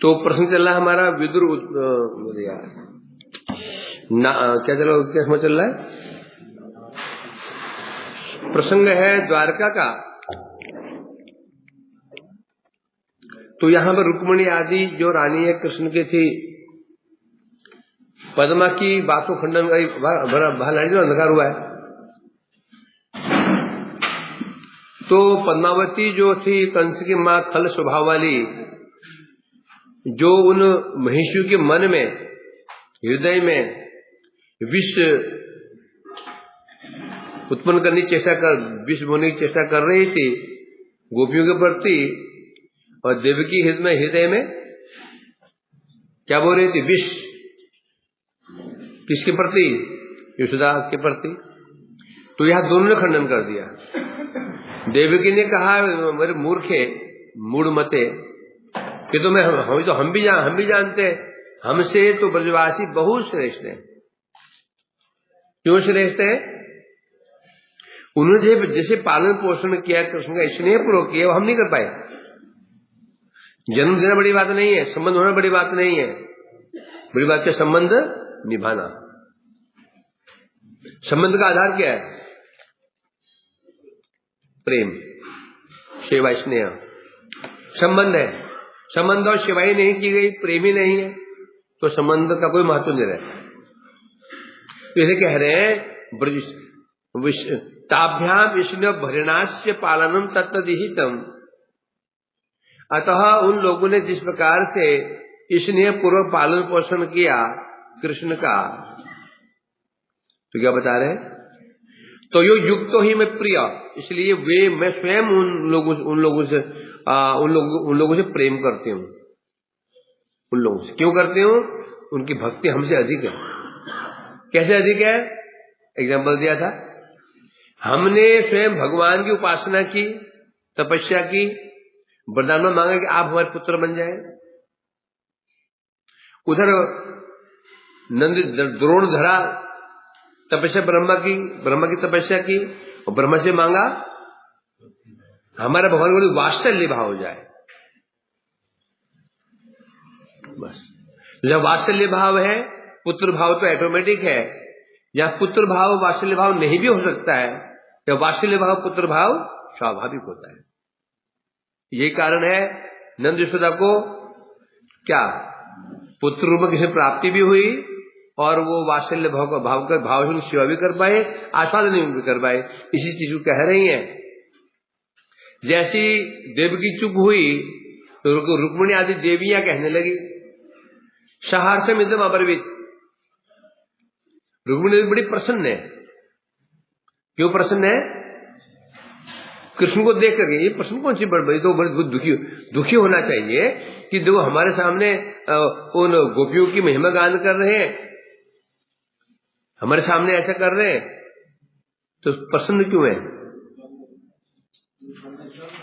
तो प्रसंग चल रहा है हमारा विदुर क्या चल रहा है? प्रसंग है द्वारका का। तो यहां पर रुक्मिणी आदि जो रानी है कृष्ण की थी, पद्मा की बातों खंडन का अंधकार हुआ है। तो पद्मावती जो थी कंस की मां, खल स्वभाव वाली, जो उन महिषियों के मन में, हृदय में विष उत्पन्न करने की चेष्टा विष बोने की चेष्टा कर रही थी गोपियों के प्रति, और देवकी हृदय में क्या बोल रही थी? विष। किसके प्रति? यशोदा के प्रति। तो यह दोनों ने खंडन कर दिया। देवकी ने कहा, मेरे मूर्खे मूढ़ मते, कि तो हम भी जानते हैं, हमसे तो ब्रजवासी बहुत श्रेष्ठ है। क्यों श्रेष्ठ है? उन्होंने जैसे पालन पोषण किया, कृष्ण का स्नेह पूर्वक किया, वो हम नहीं कर पाए। जन्म देना बड़ी बात नहीं है, संबंध होना बड़ी बात नहीं है, बड़ी बात क्या? संबंध निभाना। संबंध का आधार क्या है? प्रेम, सेवा, स्नेह संबंध है। संबंध और सेवा ही नहीं की गई, प्रेम ही नहीं है, तो संबंध का कोई महत्व नहीं रहा। इसे कह रहे हैं ताभ्याम स्नेह भरणास्य पालनम तत्तदिहितम। अतः उन लोगों ने जिस प्रकार से स्नेह पूर्वक पालन पोषण किया कृष्ण का, तो क्या बता रहे हैं? तो यो युक्तो ही मैं प्रिय, इसलिए मैं स्वयं उन लोगों से प्रेम करती हूँ। उन लोगों से क्यों करती हूँ? उनकी भक्ति हमसे अधिक है। कैसे अधिक है? एग्जाम्पल दिया था, हमने स्वयं भगवान की उपासना की, तपस्या की, वरदान में मांगा कि आप हमारे पुत्र बन जाए। उधर द्रोण धरा, तपस्या ब्रह्मा की तपस्या की, और ब्रह्मा से मांगा हमारा भगवान को वात्सल्य भाव हो जाए। बस जब वात्सल्य भाव है, पुत्र भाव तो ऑटोमेटिक है। या पुत्र भाव वात्सल्य भाव नहीं भी हो सकता है, या वात्सल्य भाव पुत्र भाव स्वाभाविक होता है। यही कारण है नंद यशोदा को क्या पुत्र रूप में किसी प्राप्ति भी हुई, और वो वात्सल्य भाव से सेवा भी कर पाए, आस्वादन भी कर पाए। इसी चीज को कह रही हैं। जैसी देव की चुप हुई तो रुक्मिणी आदि देवियां कहने लगी, सहर्षम इदम अब्रवीत। रुक्मिणी बड़ी प्रसन्न है। क्यों प्रसन्न है? कृष्ण को देख करके। ये प्रसन्न कौन सी बड़ी तो बड़ी दुखी होना चाहिए कि देखो हमारे सामने उन गोपियों की महिमा गान कर रहे हैं, हमारे सामने ऐसा कर रहे हैं, तो प्रसन्न क्यों है?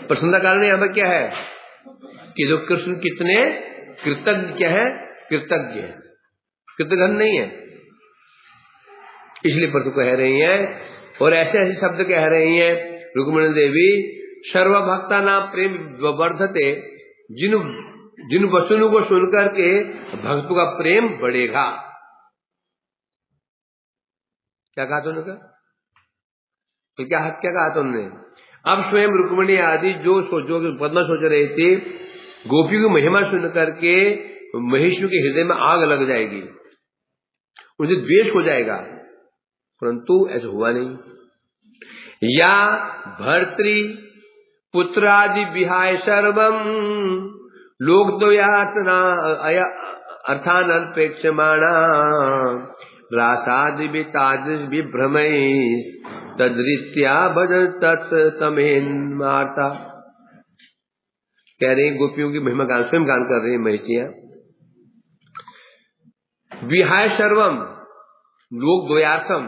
प्रसन्न का कारण यहाँ पर क्या है कि जो कृष्ण कितने कृतज्ञ क्या है? कृतज्ञ है, कृतघ्न नहीं है। इसलिए पर तो कह रही हैं, और ऐसे ऐसे शब्द कह रही हैं रुक्मिणी देवी, सर्वभक्ता नाम प्रेम वर्धते, जिन वचनों को सुनकर के भक्तों का प्रेम बढ़ेगा। क्या कहा तुमने? तो क्या कहा तुमने? अब स्वयं रुक्मिणी आदि जो पद्मा सोच रही थी, गोपियों की महिमा सुन करके महिषियों के हृदय में आग लग जाएगी, उनसे द्वेष हो जाएगा, परंतु ऐसा हुआ नहीं। या भर्तृ पुत्रादि विहाय सर्वम लोक द्वयार्तना अर्थान अल्पेक्षमाणा रासादि विताज विभ्रमैः तद्रीत्या भजन तत्तमेन माता। कह रही गोपियों की महिमा गान स्वयं गान कर रही है महिषियां। विहाय सर्वम लोक द्वयार्थम,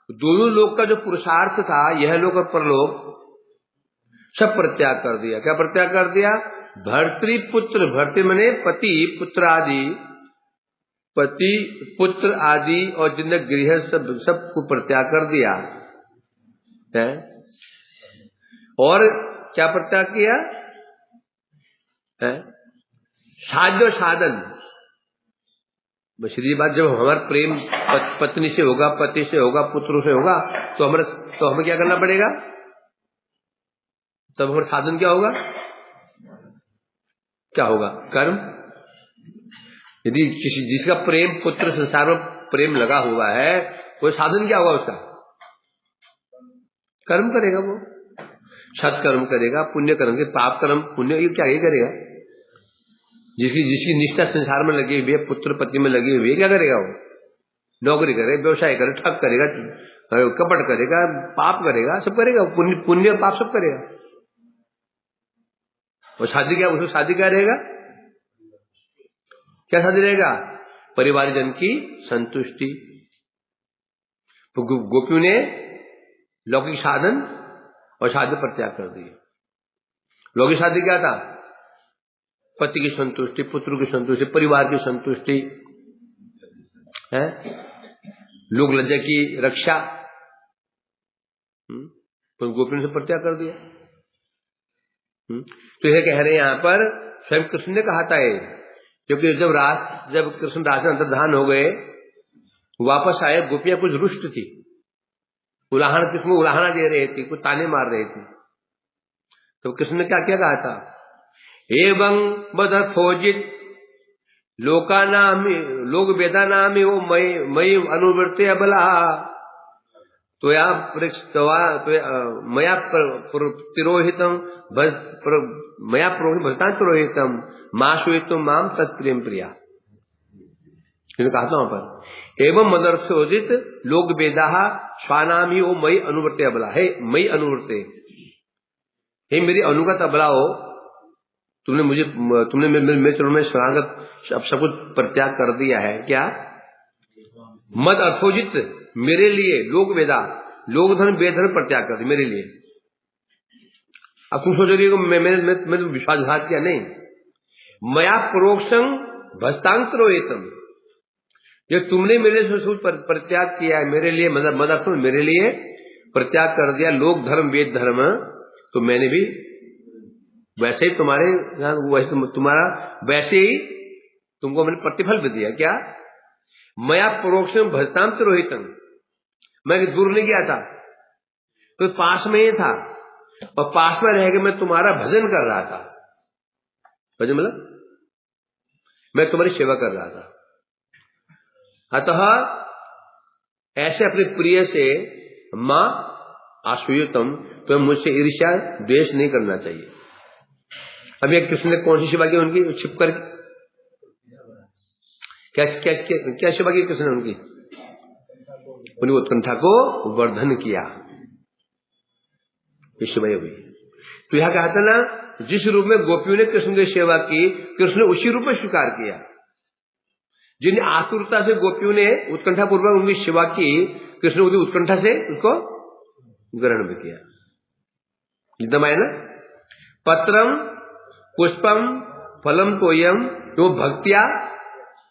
दोनों लोक का जो पुरुषार्थ था, यह लोक और परलोक, सब परित्याग कर दिया। क्या परित्याग कर दिया? भर्तृपुत्र, भर्तृ मने पति, पुत्र आदि, पति पुत्र आदि और जिन्हें गृह सब को परित्याग कर दिया है। और क्या परित्याग किया है? साध्य और साधन, सीधी बात, जब हमारा प्रेम पत्नी से होगा, पति से होगा, पुत्र से होगा, तो हमें क्या करना पड़ेगा? तब हमारा साधन क्या होगा? क्या होगा? कर्म। यदि जिसका प्रेम पुत्र संसार में प्रेम लगा हुआ है, वो साधन क्या होगा उसका? कर्म करेगा, वो सत्कर्म करेगा, पुण्य कर्म के, पाप कर्म पुण्य, ये क्या ये करेगा? जिसकी निष्ठा संसार में लगी हुई है, पुत्र पति में लगी हुई है, क्या करेगा? वो नौकरी करे, व्यवसाय करे, ठग करेगा, कपट करेगा, पाप करेगा, सब करेगा, पुण्य पाप सब करेगा। और शादी क्या, उसको शादी क्या रहेगा? क्या शादी रहेगा? परिवारजन की संतुष्टि। तो गोपियों ने लौकिक साधन और शादी पर त्याग कर दिए। लौकिक शादी क्या था? पति की संतुष्टि, पुत्र की संतुष्टि, परिवार की संतुष्टि है, लोक लज्जा की रक्षा। तो गोपियों ने परित्याग कर दिया। तो यह कह रहे हैं यहां पर, स्वयं कृष्ण ने कहा था ये, क्योंकि जब कृष्ण रास में अंतर्धान हो गए, वापस आए, गोपियां कुछ रुष्ट थी, कृष्ण को उलाहना दे रहे थे, कुछ ताने मार रहे थे। तो कृष्ण ने क्या क्या कहा था? एवं बदर्थोजित लोक वेदा नाम वो मई अनुवृत्ते अबला मया तिरोहितम मया भजतांतिरोहितम माशुतुम माम तत्प्रेम प्रिया। कहा था वहां पर, एवं मदर्थोजित लोक वेदा स्वानाम ही वो मई अनुवृत्ते अबला है, मई अनुवृत्ते, हे मेरी अनुगत अबला हो, तुमने मेरे चरणों में शरणागत सब कुछ परित्याग कर दिया है। क्या? मद अर्थोजित, मेरे लिए लोक वेदा, लोक धर्म वेदधर्म परित्याग कर दिया मेरे लिए। अब तुम सोचोगे कि मैंने विश्वासघात किया? नहीं, मया परोक्षं भस्तांतरोहितम, जो तुमने मेरे लिए परित्याग किया है, मेरे लिए मद मेरे लिए परित्याग कर दिया लोक धर्म वेद धर्म, तो मैंने भी वैसे ही वैसे ही तुमको मैंने प्रतिफल भी दिया। क्या? मया परोक्षं भजतांतरोहितम, मैं दूर नहीं गया था, तो पास में ही था, और पास में रह के मैं तुम्हारा भजन कर रहा था। भजन मतलब मैं तुम्हारी सेवा कर रहा था। अतः ऐसे अपने प्रिय से मां आसूयतम, तो मुझसे ईर्ष्या द्वेष नहीं करना चाहिए। अब एक कृष्ण ने कौन सी सेवा की उनकी? छिप कर क्या सेवा की कृष्ण ने उनकी? उन्हें उत्कंठा को वर्धन किया, ये सेवा हुई। तो यहां कहा था ना, जिस रूप में गोपियों ने कृष्ण की सेवा की, कृष्ण ने उसी रूप में स्वीकार किया। जिन आतुरता से गोपियों ने उत्कंठा पूर्वक उनकी सेवा की, कृष्ण ने उत्कंठा से उसको ग्रहण भी किया। एकदम आया ना, पत्रम पुष्पम फलम तोयम जो भक्तिया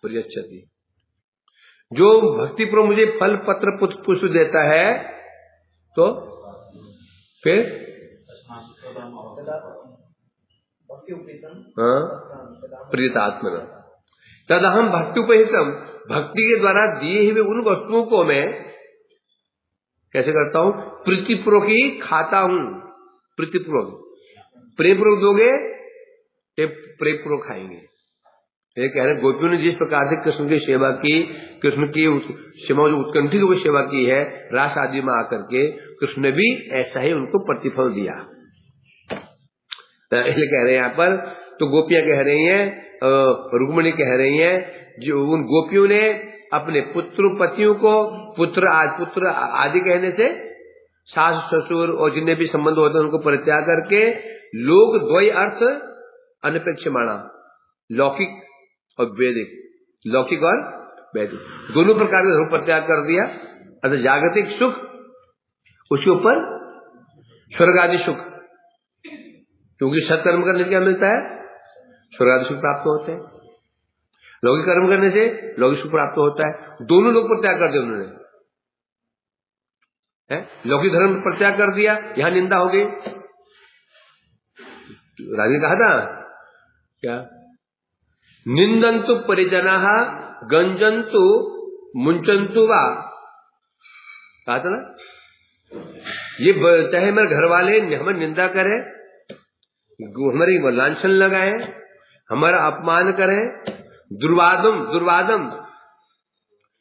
प्रियच्छति, जो भक्ति पर मुझे फल पत्र पुष्प देता है, तो फिर प्रियतात्मना तदहम भक्ति उपहितम, भक्ति के द्वारा दिए हुए उन वस्तुओं को मैं कैसे करता हूं? प्रीतिपूर्वक ही खाता हूं। प्रीतिपूर्वक, प्रेमपूर्वक दोगे तो प्रेमपूर्वक खाएंगे। ये कह रहे गोपियों ने जिस प्रकार से कृष्ण की सेवा की, कृष्ण की सेवा जो उत्कंठित होकर सेवा की है रास आदि में आकर के, कृष्ण ने भी ऐसा ही उनको प्रतिफल दिया। इसलिए कह रहे हैं यहाँ पर, तो गोपियां कह रही हैं, रुक्मिणी कह रही हैं, जो उन गोपियों ने अपने पुत्र पतियों को पुत्र आदि कहने से सास ससुर और जितने भी संबंध होते हैं उनको परित्याग करके लोक द्वय अर्थ अनपेक्षमाणा, लौकिक और वैदिक, लौकिक और वैदिक दोनों प्रकार का परित्याग कर दिया। अर्थात जागतिक सुख, उसके ऊपर स्वर्ग आदि सुख, क्योंकि सत्कर्म करने से क्या मिलता है? स्वर्ग आदि सुख प्राप्त होते हैं। लौकिक कर्म करने से लौकिक सुख प्राप्त होता है। दोनों लोग परित्याग कर दिया उन्होंने, लौकिक धर्म पर त्याग कर दिया, यहां निंदा हो गई। राजा ने कहा था क्या? निंदन्तु परिजनाः गंजन्तु मुंचन्तु वा। कहा था ना, ये चाहे हमारे घर वाले हमारी निंदा करें, हमारी लांछन लगाएं, हमारा अपमान करें, दुर्वादम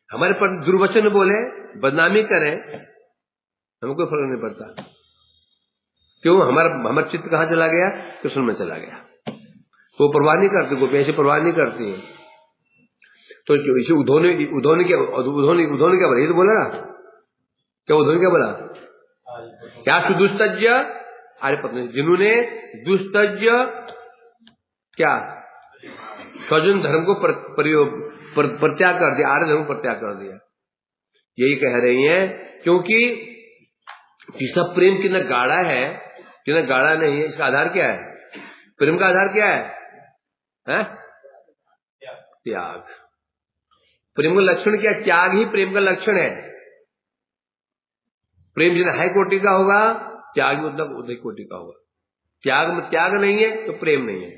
हमारे पर दुर्वचन बोले, बदनामी करें, हमें कोई फर्क नहीं पड़ता। क्यों? हमारा चित्त कहां चला गया? कृष्ण में चला गया। वो परवाह नहीं करती, गोपी ऐसी परवाह नहीं करती है। तो इसे उद्धव ने क्या बोला? ये तो बोला ना, क्या उद्धव ने क्या बोला? क्या सुदुस्तज्य आर्य पत्नी, जिन्होंने दुस्तज्य क्या स्वजन धर्म को परित्याग कर दिया, आर्य धर्म को परित्याग कर दिया, यही कह रही हैं। क्योंकि इसका प्रेम कितना गाढ़ा है, कितना गाढ़ा नहीं है, इसका आधार क्या है? प्रेम का आधार क्या है? त्याग। प्रेम का लक्षण क्या? त्याग ही प्रेम का लक्षण है। प्रेम जितना हाई कोटि का होगा, त्याग भी उतना उदय कोटि का होगा। त्याग में त्याग नहीं है तो प्रेम नहीं है।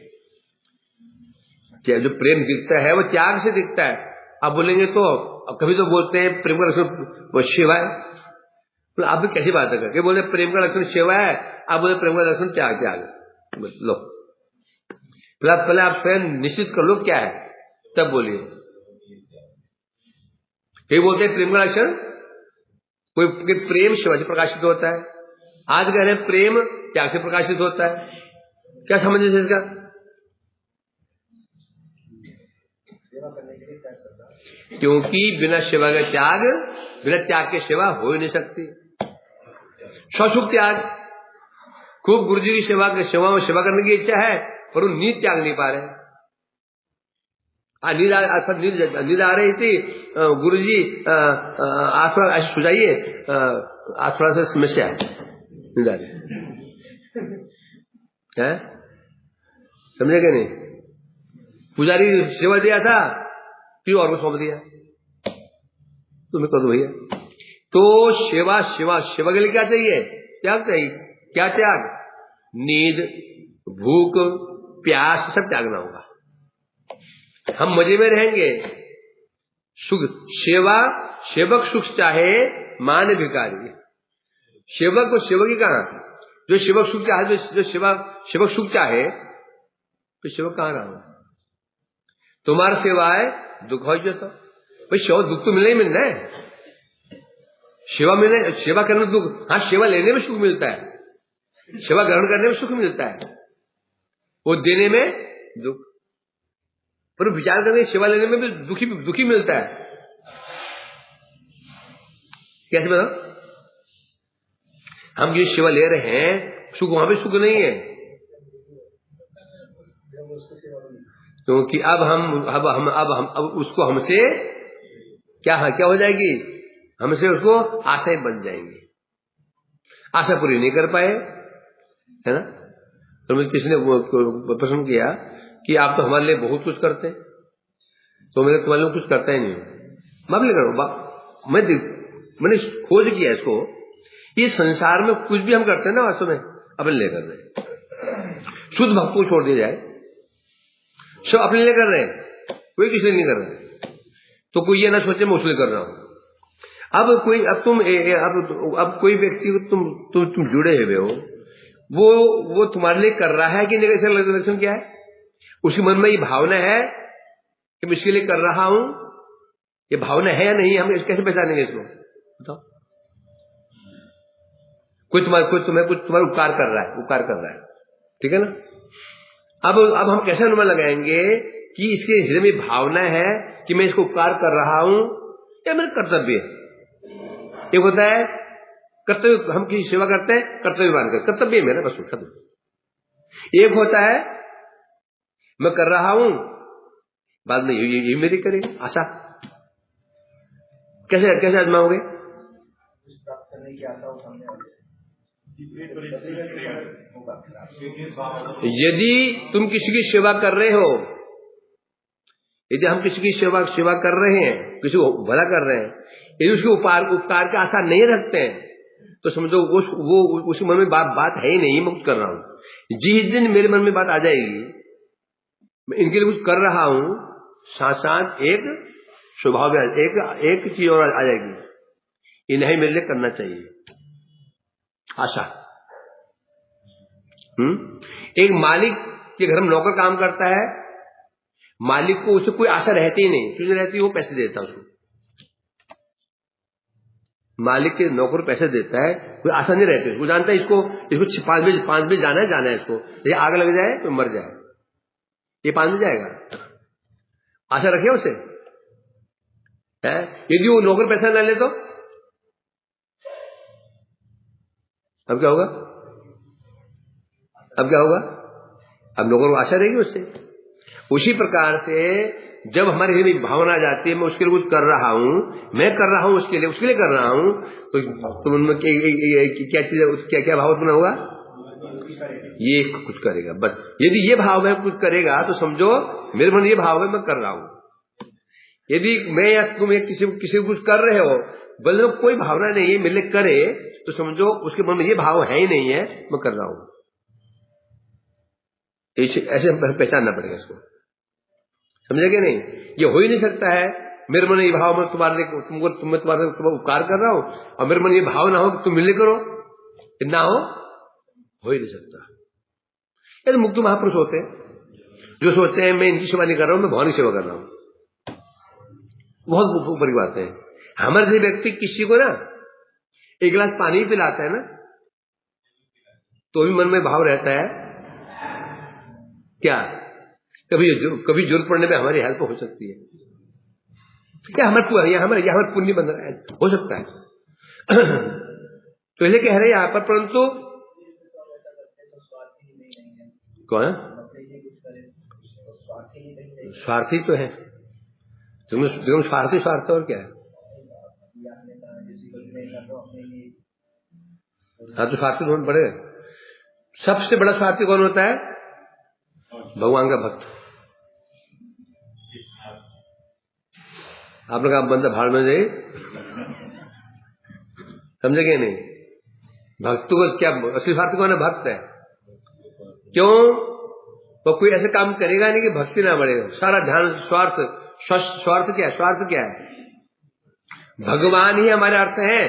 क्या जो प्रेम दिखता है वो त्याग से दिखता है। आप बोलेंगे तो कभी तो बोलते हैं प्रेम का लक्षण वो सेवा है, तो आप भी कैसी बात है करके बोलते प्रेम का लक्षण सेवा है, आप बोलते प्रेम का लक्षण त्याग। लो पहले आप स्वयं निश्चित कर लो क्या है, तब बोलिए। कई बोलते हैं प्रेम का लक्षण, कोई प्रेम सेवा से प्रकाशित होता है, आज कह रहे हैं प्रेम त्याग से प्रकाशित होता है। क्या समझे इसका? क्योंकि बिना सेवा का त्याग, बिना त्याग के सेवा हो ही नहीं सकती। स्वसुख त्याग, खूब गुरु जी की सेवा करने की इच्छा है पर वो नींद त्याग नहीं पा रहे। नींद आ रही थी, गुरु जी आज थोड़ा सुझाइए, आज थोड़ा सा समस्या है, नींद आ रही है, समझे क्या नहीं? पुजारी सेवा दिया था फिर और को सौंप दिया, तुम्हें कर दो भैया। तो सेवा के लिए क्या चाहिए? त्याग चाहिए। क्या त्याग? नींद, भूख, प्यास सब त्यागना होगा। हम मजे में रहेंगे। सुख सेवा, सेवक सुख चाहे मान भिखारी। सेवक को सेवक ही कहा, जो सेवक सुख चाहे, जो सेवक सुख चाहे तो सेवक कहां रहा? तुम्हारा सेवा है दुख हो जाता भाई, दुख तो मिलना ही मिलना है। सेवा करने में दुख, हाँ सेवा लेने में सुख मिलता है, सेवा ग्रहण करने में सुख मिलता है, वो देने में दुख। पर विचार करने सेवा लेने में भी दुखी मिलता है। कैसे बताओ? हम जो सेवा ले रहे हैं सुख, वहां भी सुख नहीं है, क्योंकि अब उसको हमसे क्या हो जाएगी? हमसे उसको आशाएं बन जाएंगी, आशा पूरी नहीं कर पाए, है ना? तो मुझे किसी ने प्रश्न किया कि आप तो हमारे लिए बहुत कुछ करते हैं, तो मैंने तुम्हारे लिए कुछ करता ही नहीं हूं। मैं करो, मैंने खोज किया इसको, ये संसार में कुछ भी हम करते हैं ना वास्तव में अपने लिए कर रहे हैं। शुद्ध भक्त को छोड़ दिया जाए, सब अपने लिए कर रहे हैं, कोई किसी लिए नहीं कर रहा। तो कोई ये ना सोचे मैं उसके लिए कर रहा हूं। अब कोई व्यक्ति तुम जुड़े हुए हो, वो तुम्हारे लिए कर रहा है कि नहीं? इसका लक्षण क्या है? उसके मन में ये भावना है कि मैं इसके लिए कर रहा हूं, ये भावना है या नहीं? हम कैसे पहचानेंगे इसको? बताओ। कोई तुम्हारा उपकार कर रहा है, ठीक है ना? अब हम कैसे अनुमान लगाएंगे कि इसके हृदय में भावना है कि मैं इसको उपकार कर रहा हूं या मेरा कर्तव्य है? एक होता है कर्तव्य, हम किसी सेवा करते हैं कर्तव्य मानकर, कर्तव्य मेरा बस खत्म। एक होता है मैं कर रहा हूं, बाद में ये मेरी करेगी आशा। कैसे आजमाओगे? यदि तुम किसी की सेवा कर रहे हो, यदि हम किसी की सेवा कर रहे हैं, किसी को भला कर रहे हैं, यदि उसके उपकार का आशा नहीं रखते हैं, तो समझो वो उसके मन में बात है ही नहीं, मैं कुछ कर रहा हूं। जिस दिन मेरे मन में बात आ जाएगी मैं इनके लिए कुछ कर रहा हूं, साथ साथ एक स्वभाव भी एक चीज और आ जाएगी, इन्हें मेरे लिए करना चाहिए, आशा। एक मालिक के घर में नौकर काम करता है, मालिक को उससे कोई आशा रहती ही नहीं, क्यों रहती? वो पैसे देता है उसको। मालिक के नौकर पैसे देता है, कोई आशा नहीं रहती, वो जानता है इसको 5 बजे जाना है इसको, ये आग लग जाए तो मर जाए, ये 5 बजे जाएगा, आशा रखे उसे है। यदि वो नौकर पैसा ना ले तो अब क्या होगा? अब नौकर को आशा रहेगी उससे। उसी प्रकार से जब हमारे लिए भावना आ जाती है, मैं उसके लिए कुछ कर रहा हूं, मैं कर रहा हूं उसके लिए कर रहा हूं, तो उनमें क्या चीज, क्या भाव उत्पन्न होगा? ये कुछ करेगा, बस। यदि ये भाव है कुछ करेगा तो समझो मेरे मन ये भाव है मैं कर रहा हूं। यदि मैं या तुम किसी को कुछ कर रहे हो, बल्कि कोई भावना नहीं है मेरे लिए करे, तो समझो उसके मन में ये भाव है ही नहीं है, मैं कर रहा हूं। ऐसे पहचानना पड़ेगा इसको, समझे क्या? नहीं, ये हो ही नहीं सकता है मेरे मन ये भाव में तुम्हारे तुम्हारे उपकार कर रहा हूं और मेरे मन ये भाव ना हो कि तुम मिलने करो, ना हो ही नहीं सकता। ये तो मुक्त महापुरुष होते हैं जो सोचते हैं मैं इनकी सेवा नहीं कर रहा हूं, मैं भगवान की सेवा कर रहा हूं। बहुत ऊपर की बात है। हमारे जैसे व्यक्ति किसी को ना एक गिलास पानी भी पिलाता है ना, तो भी मन में भाव रहता है क्या कभी जरूरत पड़ने पे हमारी हेल्प हो सकती है, क्या हमारे पुण्य बन रहा है, हो सकता है। तो इसलिए कह रहे यहां पर, परंतु कौन स्वार्थी तो है, तुम स्वार्थी और क्या है? हाँ, तो स्वार्थी कौन बड़े? सबसे बड़ा स्वार्थी कौन होता है? भगवान का भक्त। आपने कहा बंदा भाड़ में जाए, समझे क्या? नहीं, भक्त को क्या असली स्वार्थी कौन है? भक्त है। क्यों? तो कोई ऐसे काम करेगा नहीं कि भक्ति ना बढ़ेगा, सारा ध्यान स्वार्थ क्या है? भगवान ही हमारे अर्थ है।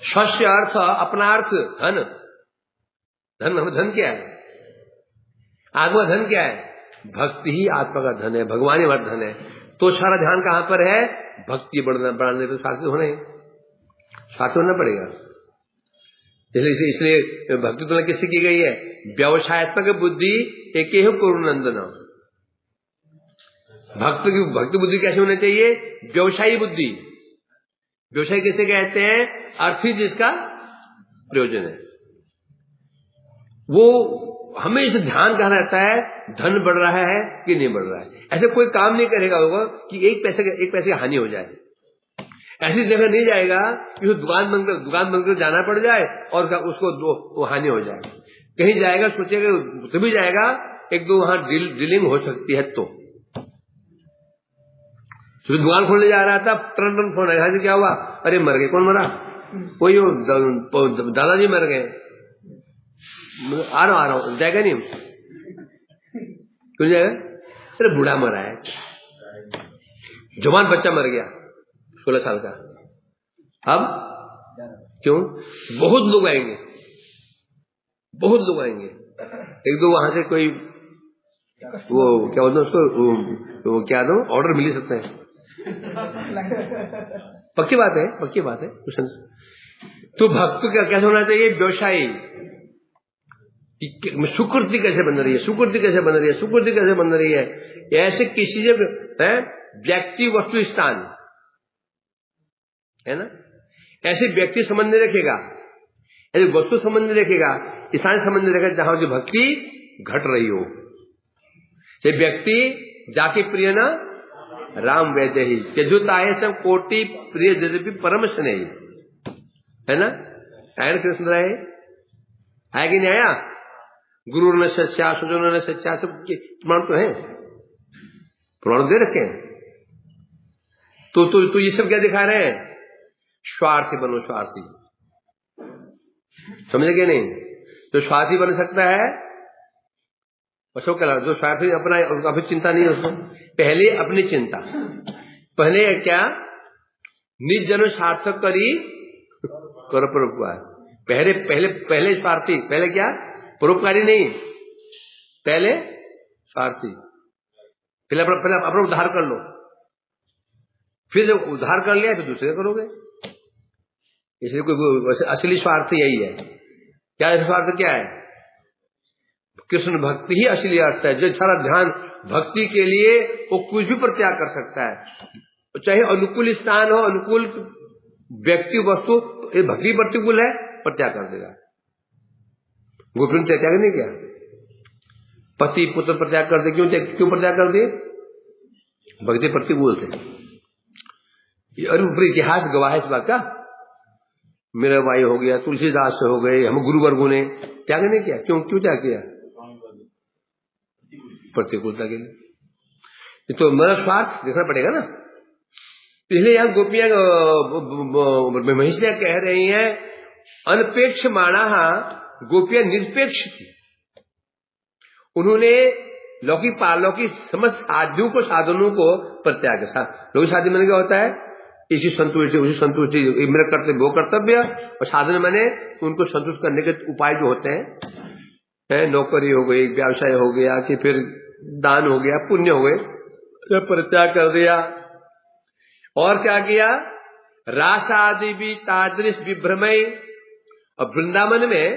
स्वस्थ अर्थ, अपना अर्थ, धन क्या है? आत्मा धन क्या है? भक्ति ही आत्मा का धन है, भगवान ही हमारा धन है। तो सारा ध्यान कहां पर है? भक्ति बढ़ाने पर स्वार्थी होना पड़ेगा। इसलिए भक्ति तुलना किससे की गई है? व्यवसायत्मक बुद्धि एक ही कुरुनंदन। भक्ति बुद्धि कैसे होनी चाहिए? व्यवसायी बुद्धि। व्यवसाय किसे कहते हैं? अर्थ ही जिसका प्रयोजन है। वो हमेशा ध्यान कहां रहता है? धन बढ़ रहा है कि नहीं बढ़ रहा है। ऐसे कोई काम नहीं करेगा होगा कि एक पैसे की हानि हो जाए। ऐसी जगह नहीं जाएगा कि उसको दुकान बंद कर जाना पड़ जाए और उसको हानि हो जाए। कहीं जाएगा सोचेगा तभी जाएगा, एक दो वहां डीलिंग हो सकती है। तो दुकान खोलने जा रहा था, टन फोन आया, क्या हुआ? अरे मर गए। कौन मरा? कोई दादाजी मर गए। आ रहा हूं, जाएगा नहीं? क्यों जाएगा? अरे बूढ़ा मरा है, जवान बच्चा मर गया 16 साल का। अब क्यों? बहुत लोग आएंगे। एक दो वहां से कोई वो क्या बोलते हैं उसको, वो क्या दो ऑर्डर मिल सकते हैं। पक्की बात है। तो भक्त का कैसे होना चाहिए? व्यवसायी। सुकृति कैसे बन रही है? ऐसे किसी है व्यक्ति वस्तु स्थान है ना, ऐसे व्यक्ति संबंध नहीं रखेगा, ऐसे वस्तु संबंध नहीं रखेगा, स्थान संबंध नहीं रखेगा जहां जो भक्ति घट रही हो। से व्यक्ति जाके प्रिय ना राम वैद्य ही त्यजुताए सब कोटि प्रिय यद्यपि परम स्नेही, है ना? आया ना कृष्ण राय? आया कि नहीं आया? गुरु ने सच्चा, सुजन ने सच्चा, सब प्रमाण तो है, प्रमाण दे रखे हैं। तो ये सब क्या दिखा रहे हैं? स्वार्थी बनो, स्वार्थी। समझे क्या नहीं? तो स्वार्थी बन सकता है अशोक कहलाता। जो स्वार्थी अपना अभी चिंता नहीं है उसको, पहले अपनी चिंता, पहले क्या निज जन सार्थक करी कर परोपकार। पहले पहले पहले स्वार्थी, पहले क्या परोपकारी नहीं, पहले स्वार्थी। पहले अपना उद्धार कर लो, फिर जब उद्धार कर लिया फिर दूसरे करोगे। इसलिए कोई असली स्वार्थ यही है। क्या स्वार्थ क्या है? कृष्ण भक्ति ही असली अर्थ है। जो सारा ध्यान भक्ति के लिए वो कुछ भी परित्याग कर सकता है, चाहे अनुकूल स्थान हो, अनुकूल व्यक्ति वस्तु, ये भक्ति प्रतिकूल है, परित्याग कर देगा। गोपियों ने त्याग नहीं किया, पति पुत्र परित्याग कर दे। क्यों परित्याग कर दिए? भक्ति प्रतिकूल थे। और ऊपर इतिहास गवाह है इस बात का। मेरा भाई हो गया, तुलसीदास से हो गए, हम गुरुवर्गों ने त्याग नहीं किया। क्यों त्याग किया? प्रतिकूलता के लिए। तो मेरा स्वार्थ देखना पड़ेगा ना। इसलिए यहां गोपियां महिषियां कह रही हैं अनपेक्ष माना, गोपियां निरपेक्ष थी। उन्होंने लौकिक पारलौकिक समस्त साधनों को परित्याग किया। लौकिक साधन मैंने क्या होता है? इसी संतुष्टि उसी संतुष्टि, मेरा कर्तव्य वो कर्तव्य, और साधन मैंने उनको संतुष्ट करने के उपाय जो होते हैं, नौकरी हो गई, व्यवसाय हो गया, कि फिर दान हो गया, पुण्य हो गए, सब परित्याग कर दिया। और क्या किया? रास आदि भी तादृश विभ्रमय। और वृंदावन में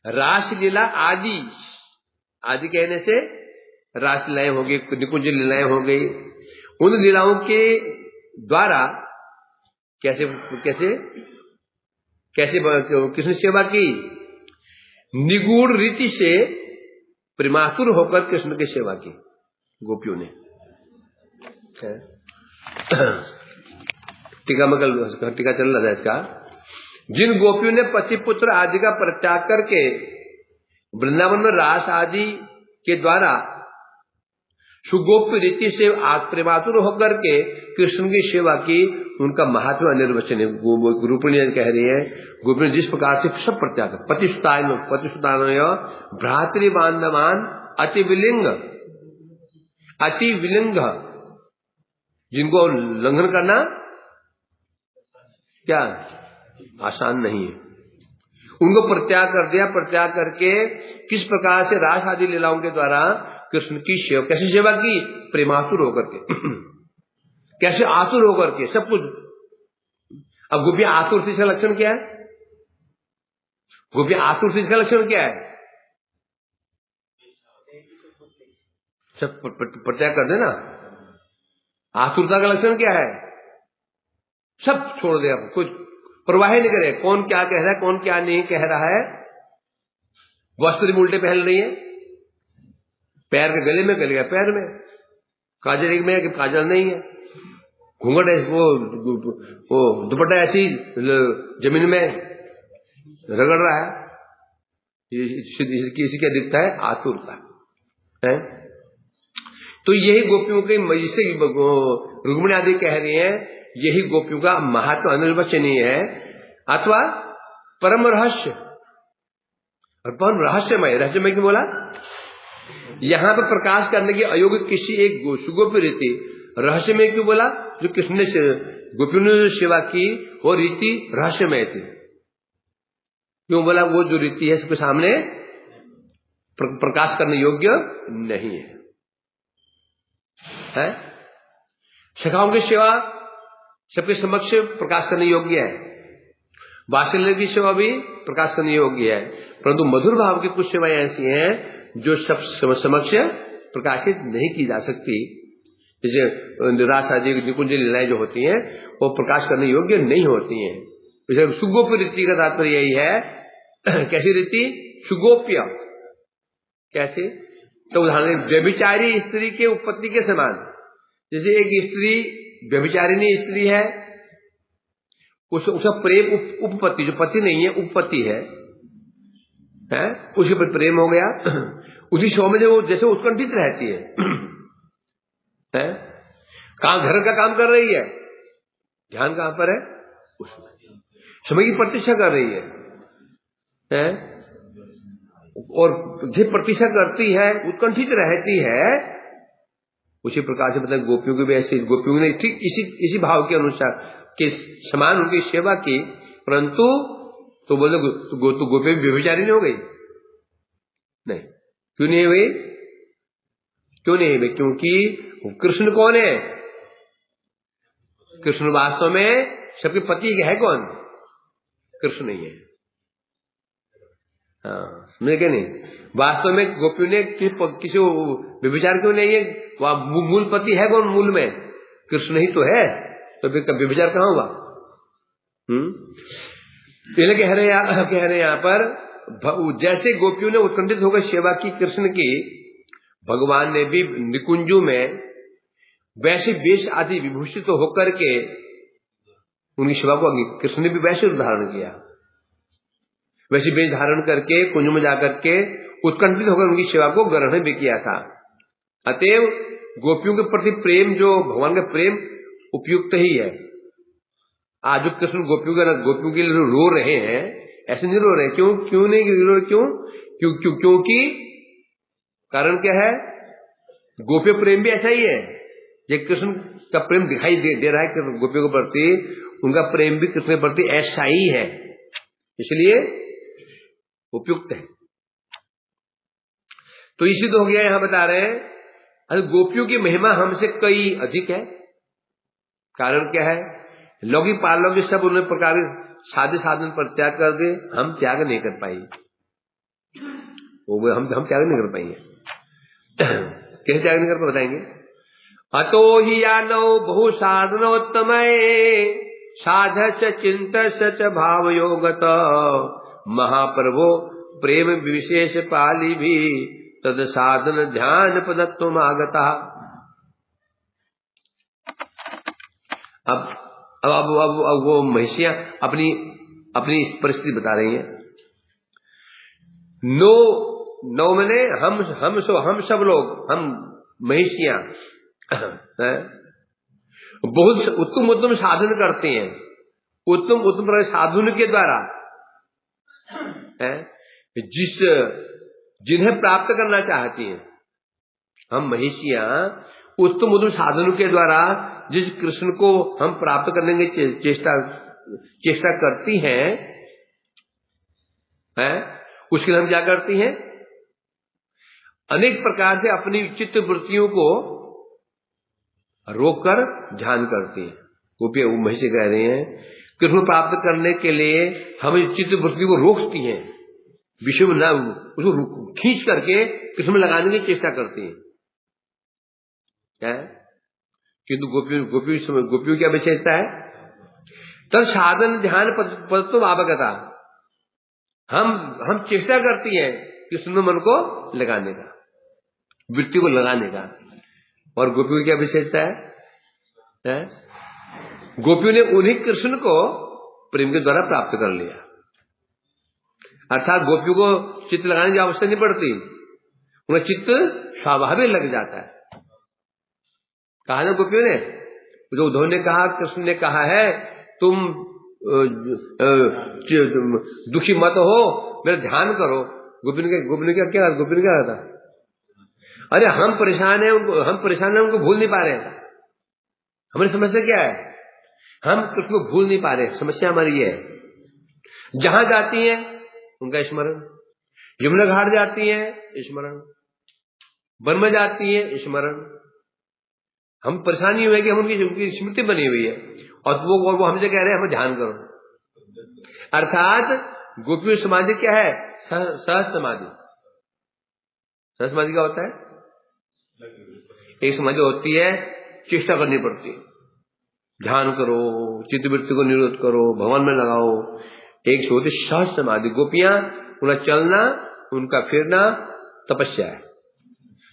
रास लीला आदि, आदि कहने से रास लीलाएं हो गई, निकुंज लीलाएं हो गई। उन लीलाओं के द्वारा कैसे कैसे कैसे किसने सेवा की? निगूढ़ रीति से प्रेमातुर होकर कृष्ण की सेवा की गोपियों ने। टीका चल रहा था इसका। जिन गोपियों ने पति पुत्र आदि का परित्याग करके वृंदावन में रास आदि के द्वारा सुगोप्य रीति से प्रेमातुर होकर के कृष्ण की सेवा की, उनका महात्मा अनिर्वचनीय। रूपिणी कह रही है, गोपियों जिस प्रकार से सब परित्याग, पतिसुतान भ्रातृबांधवान अति विलिंग, जिनको उल्लंघन करना क्या आसान नहीं है, उनको परित्याग कर दिया। परित्याग करके किस प्रकार से रास आदि लीलाओं के द्वारा कृष्ण की सेवा, कैसे सेवा की? प्रेमातुर होकर के कैसे आतुर होकर के सब कुछ। अब गोपियां आतुर थी, इसका लक्षण क्या है? गोपियां आतुर थी, इसका लक्षण क्या है? सब परित्याग कर देना। आतुरता का लक्षण क्या है? सब छोड़ दे, कुछ परवाह नहीं करे कौन क्या कह रहा है, कौन क्या नहीं कह रहा है। वस्त्र उल्टे पहन रही है, पैर के गले में, गले का पैर में, काजल में कि काजल नहीं है, घूंघट वो दुपट्टा ऐसी जमीन में रगड़ रहा है, किसी क्या दिखता है? आतुरता है। तो यही गोपियों के, जिसे रुक्मिणी आदि कह रही हैं, यही गोपियों का महत्व अनिर्वचनीय है, अथवा परम रहस्य। और परम रहस्यमय, रहस्यमय क्यों बोला? यहां पर प्रकाश करने की अयोग्य किसी एक सुगोप्य रीति, रहस्यमय क्यों बोला? जो किसने गोपियों ने जो सेवा की वो रीति रहस्यमय थी। क्यों बोला? वो जो रीति है सबके सामने प्रकाश करने योग्य नहीं है। सखाओं की सेवा सबके समक्ष प्रकाश करने योग्य है, वात्सल्य की सेवा भी प्रकाश करने योग्य है, परंतु मधुर भाव की कुछ सेवाएं ऐसी हैं जो सब समक्ष प्रकाशित नहीं की जा सकती। जैसे रास आदि निकुंज लीलाएं जो होती हैं वो प्रकाश करने योग्य नहीं होती हैं। जैसे सुगोप्य रीति का तात्पर्य यही है। कैसी रीति? सुगोप्य। कैसे? तो उदाहरण, व्यभिचारी स्त्री के उत्पत्ति के समान। जैसे एक स्त्री व्यभिचारिणी स्त्री है, उसका प्रेम उपपत्ति, जो पति नहीं है उपपत्ति है, उसके पर प्रेम हो गया, उसी शो में जो जैसे उत्कंठित रहती है, कहां घर का काम कर रही है, ध्यान कहां पर है? उसमें समय की प्रतीक्षा कर रही है, और जो प्रतीक्षा करती है, उत्कंठित रहती है, उसी प्रकार से मतलब गोपियों की भी ऐसी, गोपियों ने ठीक इसी भाव के अनुसार के समान उनकी सेवा की, परंतु तो बोले तो गोपी व्यभिचारी नहीं हो गई? नहीं। क्यों नहीं हुई? क्यों नहीं हुई? क्योंकि कृष्ण कौन है? कृष्ण वास्तव में सबके पति है कौन? कृष्ण नहीं है। हाँ, समझे क्या? नहीं, वास्तव में गोपियों ने किसी व्यभिचार क्यों नहीं है? वहां मूल पति है कौन? मूल में कृष्ण ही तो है, तो फिर व्यभिचार कहां हुआ? इसलिए कह रहे यहाँ पर, जैसे गोपियों ने उत्कंठित होकर सेवा की कृष्ण की, भगवान ने भी निकुंजों में वैसे वेश आदि विभूषित होकर के उनकी सेवा को, कृष्ण ने भी वैसे धारण किया, वैसे वेश धारण करके कुंज में जाकर के उत्कंठित होकर उनकी सेवा को ग्रहण भी किया था। अतएव गोपियों के प्रति प्रेम, जो भगवान का प्रेम उपयुक्त ही है। आज जो कृष्ण गोपियों के लिए रो रहे हैं, ऐसे नहीं रो रहे। क्यों नहीं रो रहे? क्योंकि कारण क्या है? गोपी प्रेम भी ऐसा ही है। ये कृष्ण का प्रेम दिखाई दे रहा है कि गोपियों के प्रति उनका प्रेम भी कृष्ण के प्रति ऐसा ही है, इसलिए उपयुक्त है। तो इसी तो हो गया, यहां बता रहे हैं अरे गोपियों की महिमा हमसे कई अधिक है। कारण क्या है? लौकिक पारलौकिक सब उन्होंने प्रकार साधे साधन पर त्याग कर दे, हम त्याग नहीं कर पाएंगे। वो हम त्याग नहीं कर पाएंगे। कैसे त्याग नहीं कर पाए बताएंगे। अतो ही यानौ बहु साधनोत्तमय साधस चिंत सच भाव योगत महाप्रभो प्रेम विशेष पाली भी तद साधन ध्यान पदत्व आगता। अब वो महिषियां अपनी परिस्थिति बता रही हैं। नो मैंने हम सब लोग, हम महिषियां बहुत उत्तम साधन करते हैं, उत्तम साधन के द्वारा जिन्हें प्राप्त करना चाहती हैं। हम महिषियां उत्तम साधनों के द्वारा जिस कृष्ण को हम प्राप्त करने की चेष्टा करती हैं, उसके लिए हम क्या करती हैं? अनेक प्रकार से अपनी चित्त वृत्तियों को रोककर ध्यान करती हैं। गोपियां महिषी कह रहे हैं कृष्ण प्राप्त करने के लिए हम चित्त वृत्ति को रोकती हैं, विषय में ना उसको खींच करके कृष्ण में लगाने की चेष्टा करती हैं। किंतु गोपियों की विशेषता है तद साधन ध्यान पद आवगता। हम चेष्टा करती हैं कृष्ण में मन को लगाने का, वृत्ति को लगाने का। और गोपियों की क्या विशेषता है? गोपियों ने उन्हीं कृष्ण को प्रेम के द्वारा प्राप्त कर लिया, अर्थात गोपियों को चित्त लगाने की आवश्यकता नहीं पड़ती, उनका चित्त स्वाभाविक लग जाता है। कहा ना गोपियों ने, जो उद्धव ने कहा, कृष्ण ने कहा है तुम दुखी मत हो, मेरा ध्यान करो। गोपियों ने क्या था? अरे हम परेशान हैं, उनको भूल नहीं पा रहे। हमारी समस्या क्या है? हम कृष्ण को भूल नहीं पा रहे। समस्या हमारी है, जहां जाती है उनका स्मरण, यमुना घाट जाती है स्मरण, वन में जाती है स्मरण। हम परेशानी हुई कि हम उनकी स्मृति बनी हुई है, और वो हमसे कह रहे हैं हमें ध्यान करो। अर्थात गोपियों समाधि क्या है? सहज समाधि। सहज समाधि क्या होता है? एक समाधि होती है चेष्टा करनी पड़ती है, ध्यान करो, चित्तवृत्ति को निरोध करो, भगवान में लगाओ। एक होती सहज समाधि। गोपियां उनका चलना, उनका फिरना तपस्या है।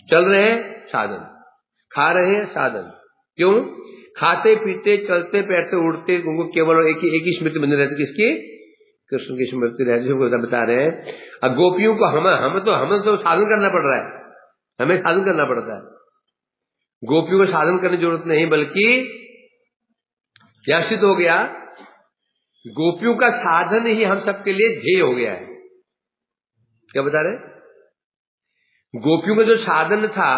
चल रहे हैं साधन, खा रहे हैं साधन। क्यों? खाते पीते चलते पैरते उड़ते उनको केवल एक ही स्मृति बनी रहती। किसकी? कृष्ण की स्मृति रहती है। बता रहे हैं अब गोपियों को हमें तो साधन करना पड़ रहा है, हमें साधन करना पड़ता है। गोपियों को साधन करने की जरूरत नहीं, बल्कि क्या सिद्ध हो गया? गोपियों का साधन ही हम सबके लिए ध्येय हो गया है। क्या बता रहे? गोपियों का जो साधन था,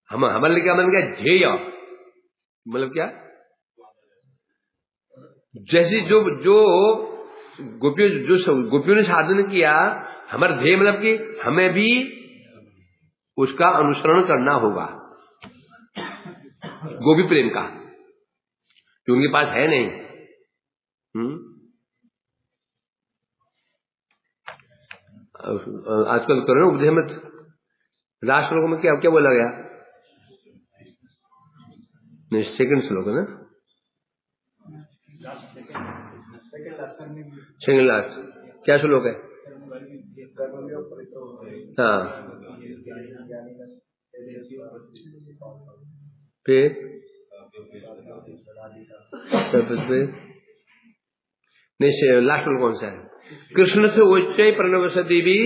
हमारे लिए क्या बन गया? ध्येय। मतलब क्या? जैसे जो जो गोपियों ने साधन किया, हमारा ध्येय मतलब कि हमें भी उसका अनुसरण करना होगा, गोपी प्रेम का, जो उनके पास है नहीं। आजकल करो ना उपदेश मत, लास्ट श्लोक में क्या क्या बोला गया? नहीं, सेकंड श्लोक है ना, सेकंड लास्ट क्या श्लोक है? हाँ, फिर नहीं, लास्ट श्लोक कौन सा है? कृष्ण से उच्च प्रणवसती भी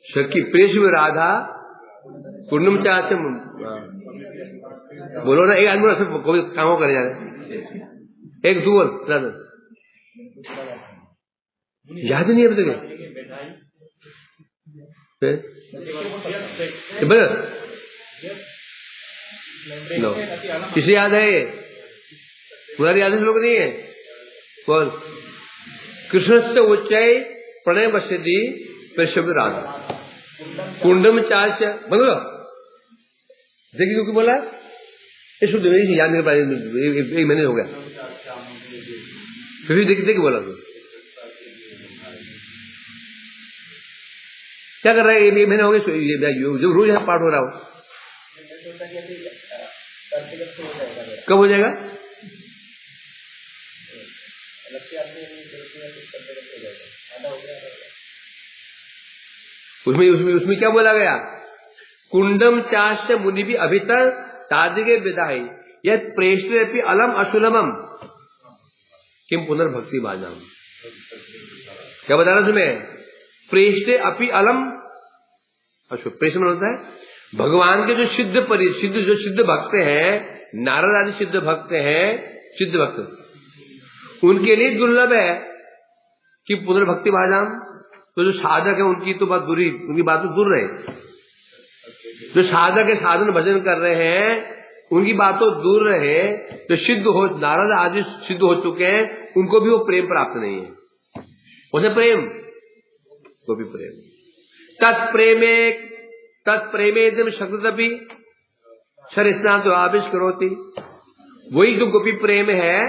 सखी प्रेष में राधा पूर्णम चाह से। बोलो ना, एक आदमी कोई काम कर जा रहे, एक दो राधा याद नहीं है अभी तक। नो, किसे याद है? ये तुम्हारी याद लोग नहीं है। बोल, कृष्ण से उच्चाई प्रणय बस्ती शब्द राधा कुंडम चाश। बोलो देखिए क्योंकि बोला ये शुद्ध याद नहीं पाए, एक महीने हो गया, फिर देख देख बोला। क्या कर रहा है? ये महीने हो गए, जो रोज है पाठ हो रहा हो। कब हो जाएगा? उसमें क्या बोला गया? कुंडम चाश मुनि भी अभितर तादिगे विदाई यद प्रेष्ठेपि अलम असुलभम किम पुनर्भक्ति भाजाम। क्या बता रहा तुम्हें? प्रेष्ठे अपि अलम अशुभ। प्रेष्ठ में होता है भगवान के जो सिद्ध भक्त हैं, नारद आदि सिद्ध भक्त हैं, सिद्ध भक्त उनके लिए दुर्लभ है कि पुनर्भक्ति भाजाम। तो जो साधक है उनकी तो बात दूरी, उनकी बात तो दूर रहे। जो साधक है, साधन भजन कर रहे हैं, उनकी बात तो दूर रहे। जो सिद्ध हो, नारद आदि सिद्ध हो चुके हैं, उनको भी वो प्रेम प्राप्त नहीं है। उसे प्रेम, वो भी प्रेम तत्प्रेमे शक्ति सर स्नान तो आविष करोती। वही जो गोपी प्रेम है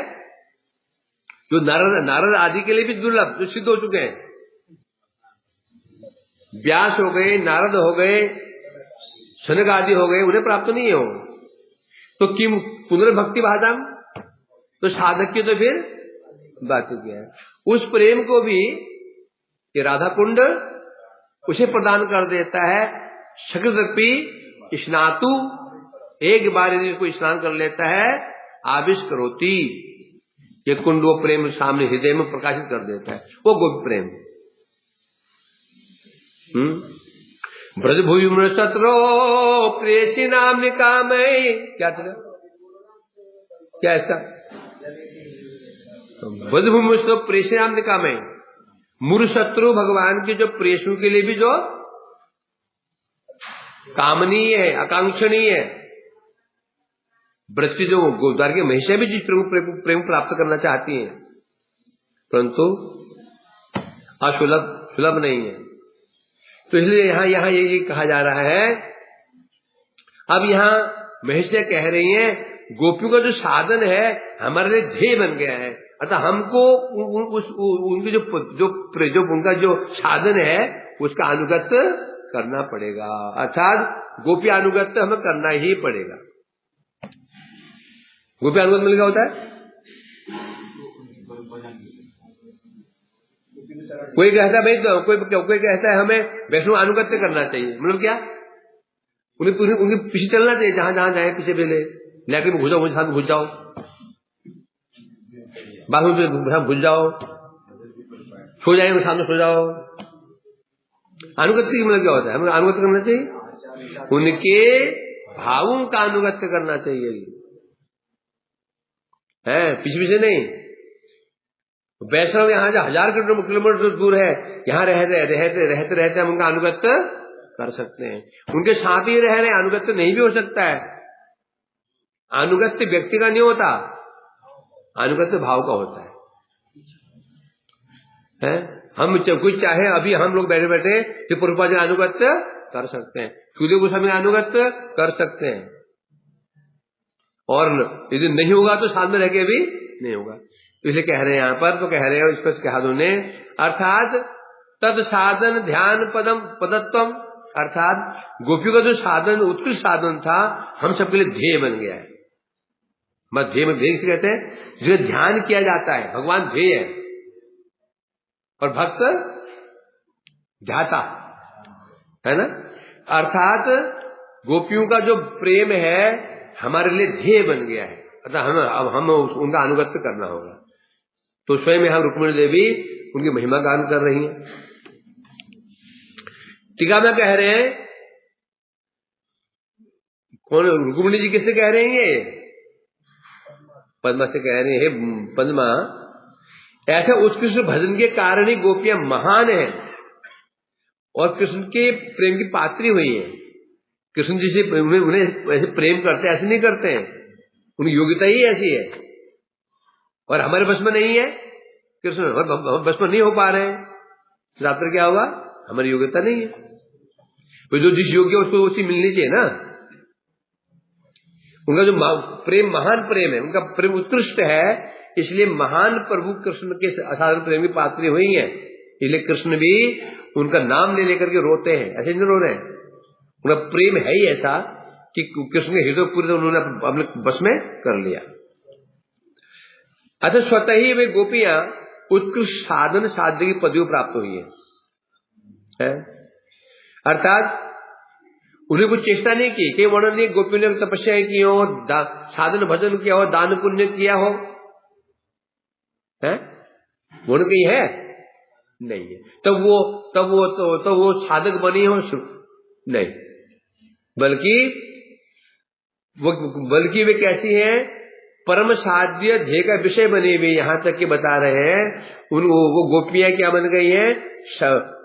जो नारद आदि के लिए भी दुर्लभ, जो सिद्ध हो चुके हैं, व्यास हो गए, नारद हो गए, सनक आदि हो गए, उन्हें प्राप्त नहीं हो। तो किम पुनर्भक्ति भाजाम, तो साधक की तो फिर बात क्या है? उस प्रेम को भी ये राधा कुंड उसे प्रदान कर देता है। शक्रदर्पी स्नातु, एक बार यदि इसको स्नान कर लेता है, आविष करोती, ये कुंड वो प्रेम सामने हृदय में प्रकाशित कर देता है, वो गोपी प्रेम। ब्रजभूमि में सत्रो प्रेसी नाम निकाम, क्या था क्या ऐसा? ब्रजभूमि में तो प्रेसी नाम निकाम है। मूर शत्रु भगवान के जो प्रेसु के लिए भी जो कामनीय है, आकांक्षणीय है। ब्रज की जो गोद्वार की महिषा भी जिस प्रेम प्राप्त करना चाहती हैं, परंतु सुलभ नहीं है। तो इसलिए यहां ये कहा जा रहा है। अब यहां महिषा कह रही हैं गोपियों का जो साधन है हमारे लिए ध्येय बन गया है, अतः हमको उनकी जो उनका जो साधन है उसका अनुगत्य करना पड़ेगा। अर्थात गोपी अनुगत्य हमें करना ही पड़ेगा। गोपी अनुगत्य मिल क्या होता है? कोई कहता है भाई, कोई कहता है हमें वैष्णव अनुगत्य करना चाहिए। मतलब क्या? उनके पीछे चलना चाहिए, जहां जहां जाए पीछे पहले लैटरिन में घुस जाओ, साथ में घुस जाओ, बाथरूम में घुस जाओ, सो जाएंगे सामने सो जाओ। अनुगत्य मतलब क्या होता है? हमें अनुगत्य करना चाहिए, उनके भावों का अनुगत्य करना चाहिए, है पीछे पीछे नहीं। वैष्णव यहाँ जो 1000 किलोमीटर दूर है, यहाँ रहते रहते हम उनका अनुगत्य कर सकते हैं। उनके साथ ही रह रहे, अनुगत्य नहीं भी हो सकता है। अनुगत्य व्यक्ति का नहीं होता, अनुगत्य भाव का होता है? हम कुछ चाहे, अभी हम लोग बैठे बैठे प्रभुपाद का अनुगत्य कर सकते हैं, सूर्य गोस्वामी का अनुगत्य कर सकते हैं, और यदि नहीं होगा तो साथ में रह के भी नहीं होगा। तो इसलिए कह रहे हैं यहां पर, तो कह रहे हैं स्पष्ट कहा उन्होंने, अर्थात तद साधन ध्यान पदम पदत्वम, अर्थात गोपियों का जो साधन उत्कृष्ट साधन था हम सबके लिए ध्येय बन गया है। ध्येय में ध्येय से कहते हैं जो ध्यान किया जाता है, भगवान ध्येय है और भक्त ध्याता है ना। अर्थात गोपियों का जो प्रेम है हमारे लिए ध्येय बन गया है, अर्थात हम उनका अनुगत्य करना होगा। तो स्वयं यहां रुक्मिणी देवी उनकी महिमा गान कर रही हैं। टीका में कह रहे हैं, कौन रुक्मिणी जी किससे कह रहे हैं? ये पद्मा से कह रहे हैं, हे पद्मा, ऐसे उत्कृष्ट भजन के कारण ही गोपियां महान हैं और कृष्ण के प्रेम की पात्री हुई हैं। कृष्ण जी से उन्हें ऐसे प्रेम करते, ऐसे नहीं करते हैं, उनकी योग्यता ही ऐसी है और हमारे बस में नहीं है। कृष्ण हमारे बस में नहीं हो पा रहे हैं, रात्र क्या हुआ? हमारी योग्यता नहीं है। तो जो जिस योग्य उसको उसी मिलनी चाहिए ना। उनका जो प्रेम महान प्रेम है, उनका प्रेम उत्कृष्ट है, इसलिए महान प्रभु कृष्ण के असाधारण प्रेम की पात्री हुई है। इसलिए कृष्ण भी उनका नाम ले लेकर के रोते हैं, ऐसे नहीं रो रहे हैं। उनका प्रेम है ही ऐसा कि कृष्ण के हृदय पूरे उन्होंने अपने बस में कर लिया। अच्छा, स्वतः ही वे गोपियां उत्कृष्ट साधन साध्य की पदवी प्राप्त हुई है? अर्थात उन्हें कुछ चेष्टा नहीं की कि वर्णन नहीं, गोपियों ने तपस्या की हो, साधन भजन किया हो, दान पुण्य किया हो, है वो कहीं है? नहीं है। तब वो साधक बनी हो? नहीं, बल्कि वे कैसी हैं? परम साध्य ध्येय का विषय बने हुए। यहां तक कि बता रहे हैं वो गोपियां क्या बन गई हैं?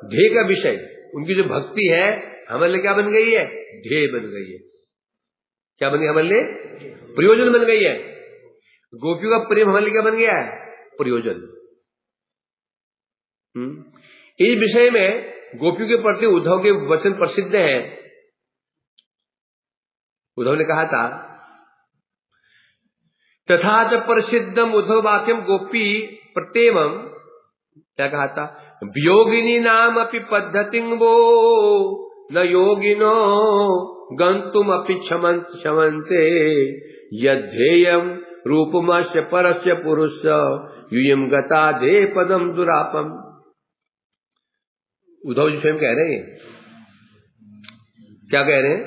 ध्येय का विषय। उनकी जो भक्ति है हमारे लिए क्या बन गई है? ध्येय बन गई है। क्या बन गई हमारे लिए? प्रयोजन बन गई है। गोपियों का प्रेम हमारे लिए क्या बन गया है? प्रयोजन। इस विषय में गोपियों के प्रति उद्धव के वचन प्रसिद्ध हैं। उद्धव ने कहा था, तथा च प्रसिद्धम उद्धव वाक्यम गोपी प्रत्येवम, क्या कहा था? वियोगिनी नाम अपि पद्धतिं वो न योगिनो गंतुम अपि क्षमन्ते यद्धेयम रूपमस्य परस्य पुरुष यूयम गता दे पदम दुरापम। उद्धव जी स्वयं कह रहे हैं, क्या कह रहे हैं?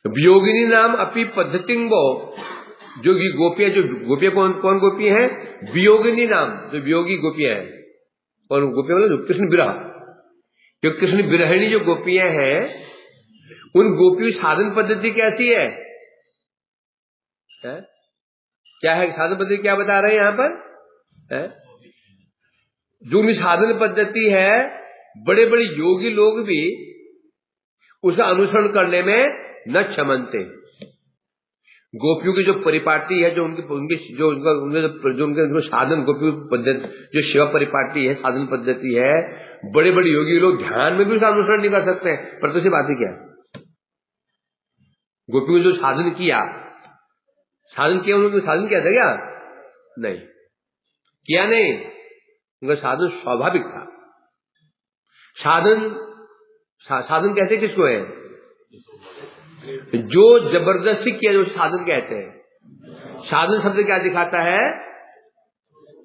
वियोगिनी नाम अपि पद्धतिं वो, जो गोपियां कौन गोपी है? वियोगिनी नाम, जो वियोगी गोपियां हैं। और गोपियां मतलब कृष्ण विरह, जो कृष्ण विरहिणी जो गोपियां हैं, उन गोपियों की साधन पद्धति कैसी है? क्या है साधन पद्धति? क्या बता रहे हैं यहां पर? जो उनकी साधन पद्धति है, बड़े बड़े योगी लोग भी उसका अनुसरण करने में न क्षमन्ते। गोपियों की जो परिपाटी है, जो उनके साधन गोपियों पद्धति, जो शिव परिपाटी है, साधन पद्धति है, बड़े बड़े योगी लोग ध्यान में भी उसका अनुसरण नहीं कर सकते। पर तो बात ही क्या? गोपियों जो साधन किया उन्होंने साधन किया था क्या? नहीं किया, नहीं। उनका साधन स्वाभाविक था। साधन कहते किसको है? जो जबरदस्ती किया, जो साधन कहते हैं। साधन शब्द क्या दिखाता है?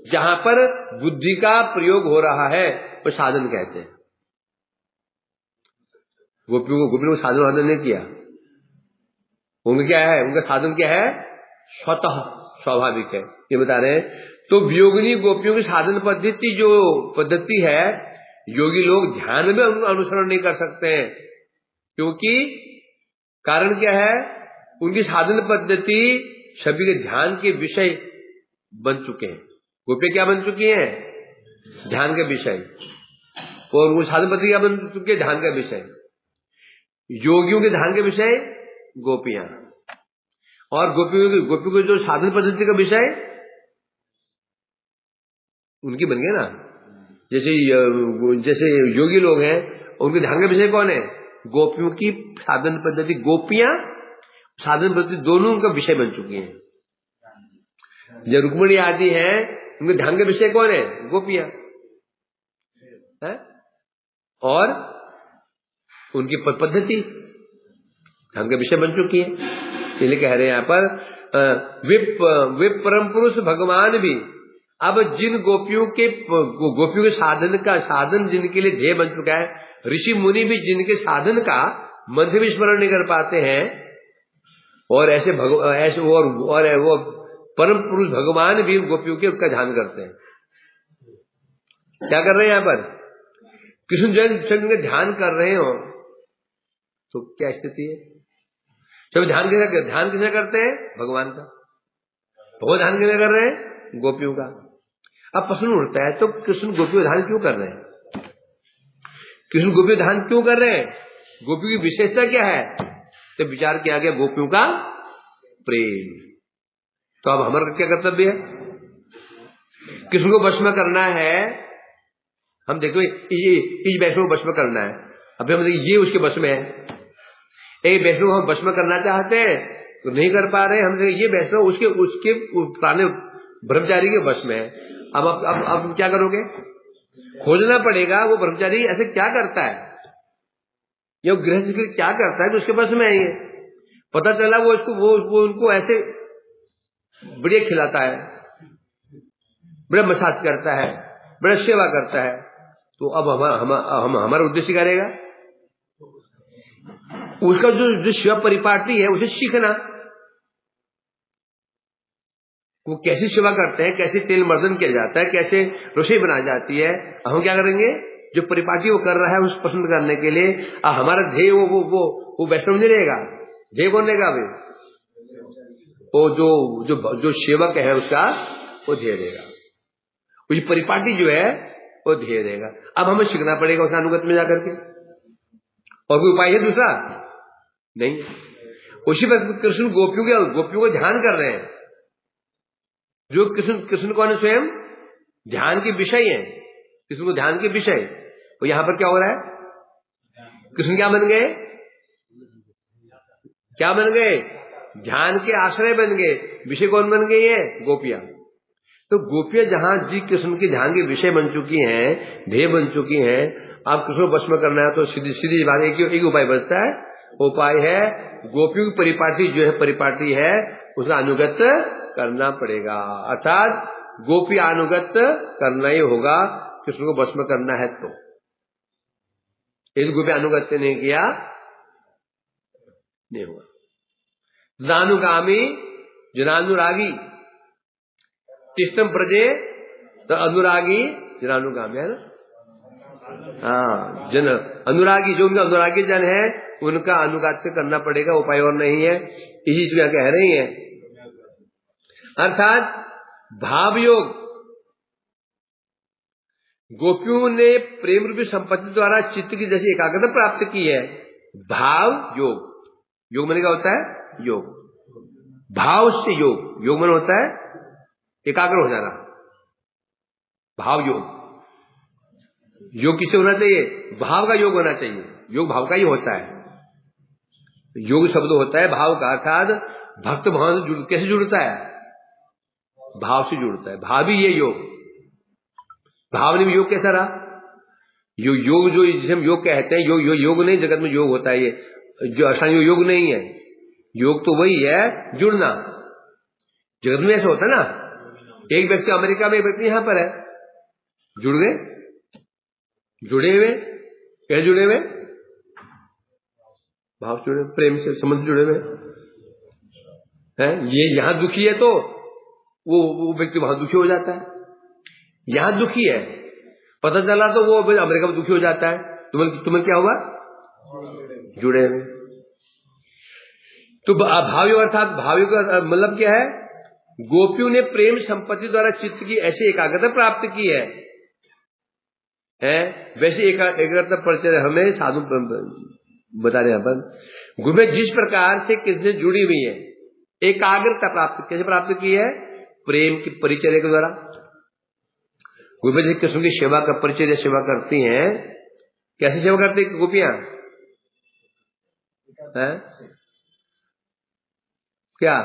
जहां पर बुद्धि का प्रयोग हो रहा है वो साधन कहते हैं। गोपियों को साधन नहीं किया। उनका क्या है? उनका साधन क्या है? स्वतः स्वाभाविक है, ये बता रहे हैं। तो वियोगिनी गोपियों की साधन पद्धति जो पद्धति है, योगी लोग ध्यान में उनका अनुसरण नहीं कर सकते हैं। क्योंकि कारण क्या है? उनकी साधन पद्धति सभी के ध्यान के विषय बन चुके हैं। गोपियां क्या बन चुकी हैं? ध्यान के विषय। और वो साधन पद्धति क्या बन चुके? ध्यान का विषय। योगियों के ध्यान के विषय गोपियां, और गोपियों के जो साधन पद्धति का विषय उनकी बन गए ना। जैसे योगी लोग हैं, उनके ध्यान का विषय कौन है? गोपियों की साधन पद्धति। गोपियां साधन पद्धति दोनों का विषय बन चुकी हैं। जो रुक्मिणी आदि हैं, उनके ध्यान का विषय कौन है? गोपियां है? और उनकी पद्धति ध्यान का विषय बन चुकी है। इसलिए कह रहे हैं यहां पर विप परम पुरुष भगवान भी अब जिन गोपियों के साधन जिनके लिए ध्येय बन चुका है, ऋषि मुनि भी जिनके साधन का मंत्र भी स्मरण नहीं कर पाते हैं, और ऐसे वो परम पुरुष भगवान भी गोपियों के उसका ध्यान करते हैं। क्या कर रहे हैं यहां पर? कृष्ण जन्म का ध्यान कर रहे हो तो क्या स्थिति है? जब ध्यान किसे करते हैं? भगवान का। वो ध्यान किसे कर रहे हैं? गोपियों का। अब प्रश्न उठता है, तो कृष्ण गोपियों ध्यान क्यों कर रहे हैं? कृष्ण गोपियों ध्यान क्यों कर रहे हैं? गोपियों की विशेषता क्या है? तो विचार किया गया गोपियों का प्रेम। तो अब हमारा क्या कर्तव्य है? कृष्ण को वश में करना है। हम देखो इस वैष्णव को वश में करना है। अभी हम ये उसके वश में है। एक वैष्णव को हम वश में करना चाहते हैं तो नहीं कर पा रहे। हम ये वैष्णव उसके पुराने ब्रह्मचारी के वश में है। अब क्या करोगे? खोजना पड़ेगा वो ब्रह्मचारी ऐसे क्या करता है, ये गृहस्थ क्या करता है तो उसके वश में है। ये पता चला वो उनको ऐसे बढ़िया खिलाता है, बड़ा मसाज करता है, बड़ा सेवा करता है, तो अब हमारा उद्देश्य क्या रहेगा? उसका जो सेवा परिपाटी है उसे सीखना। वो कैसी सेवा करते हैं, कैसे तेल मर्दन किया जाता है, कैसे रसोई बनाई जाती है, हम क्या करेंगे? जो परिपाटी वो कर रहा है उस पसंद करने के लिए हमारा ध्येय वो वैष्णव नहीं रहेगा। ध्येय कौन रहेगा? अभी वो जो सेवक है उसका वो ध्येय रहेगा। उस परिपाटी जो है वो ध्येय रहेगा। अब हमें सीखना पड़ेगा उस अनुगत में जाकर के। और कोई उपाय है दूसरा? नहीं। उसी पर कृष्ण गोपियों को ध्यान कर रहे हैं। जो कृष्ण कौन है? स्वयं ध्यान के विषय है। कृष्ण को ध्यान के विषय। और यहां पर क्या हो रहा है? कृष्ण क्या बन गए? क्या बन गए? ध्यान के आश्रय बन गए। विषय कौन बन गई है? गोपियां। तो गोपियां जहां जी कृष्ण के ध्यान के विषय बन चुकी हैं, ध्येय बन चुकी हैं, आप कृष्ण को वश में करना है तो सीधी बात एक उपाय बचता है। उपाय है गोपियों की परिपाटी है उसका अनुगत करना पड़ेगा। अर्थात गोपी अनुगत करना ही होगा कृष्ण को वश में करना है। तो यदि गोपी अनुगत्य नहीं किया नहीं होगा। जनानुगामी जनानुरागी तिष्ठम प्रजे, तो अनुरागी जनानुगामी है ना। हाँ, जन अनुरागी, जो उनका अनुरागी जन है उनका अनुगात्य करना पड़ेगा, उपाय और नहीं है। इसी चीज कह रही है। अर्थात भाव योग गोपियों ने प्रेम रूपी संपत्ति द्वारा चित्त की जैसी एकाग्रता प्राप्त की है। भाव योग मन क्या होता है? योग। भाव से योग मन होता है एकाग्र हो जाना। भाव योग किसे होना चाहिए? भाव का योग होना चाहिए। योग भाव का ही होता है। योग शब्द होता है भाव का। अर्थात भक्त भाव से कैसे जुड़ता है? भाव से जुड़ता है। भावी ये योग। भावने में योग कैसा रहा? योग जो जिसे हम योग कहते हैं, योग नहीं, जगत में योग होता है। ये जो अष्टांग योग नहीं है। योग तो वही है जुड़ना। जगत में ऐसा होता है ना, एक व्यक्ति अमेरिका में, एक व्यक्ति यहां पर है, जुड़ गए, जुड़े हुए। कैसे जुड़े हुए? भाव से जुड़े, प्रेम से संबंध जुड़े हुए हैं। ये यहां दुखी है तो वो व्यक्ति वहां दुखी हो जाता है। यहां दुखी है, पता चला तो वो अमेरिका में दुखी हो जाता है। तुम्हें क्या हुआ? जुड़े हुए। तो भाव अर्थात भाव का मतलब क्या है? गोपियों ने प्रेम संपत्ति द्वारा चित्त की ऐसी एकाग्रता प्राप्त की है। है, वैसे एकाग्रता परिचय हमें साधु बता रहे हैं पर गुरु जिस प्रकार से किसने जुड़ी हुई है, एकाग्रता प्राप्त कैसे प्राप्त की है? प्रेम की परिचर्या के द्वारा। गोपियां जी कृष्ण की सेवा का परिचर्या सेवा करती हैं। कैसे सेवा करती है गोपियां? क्या?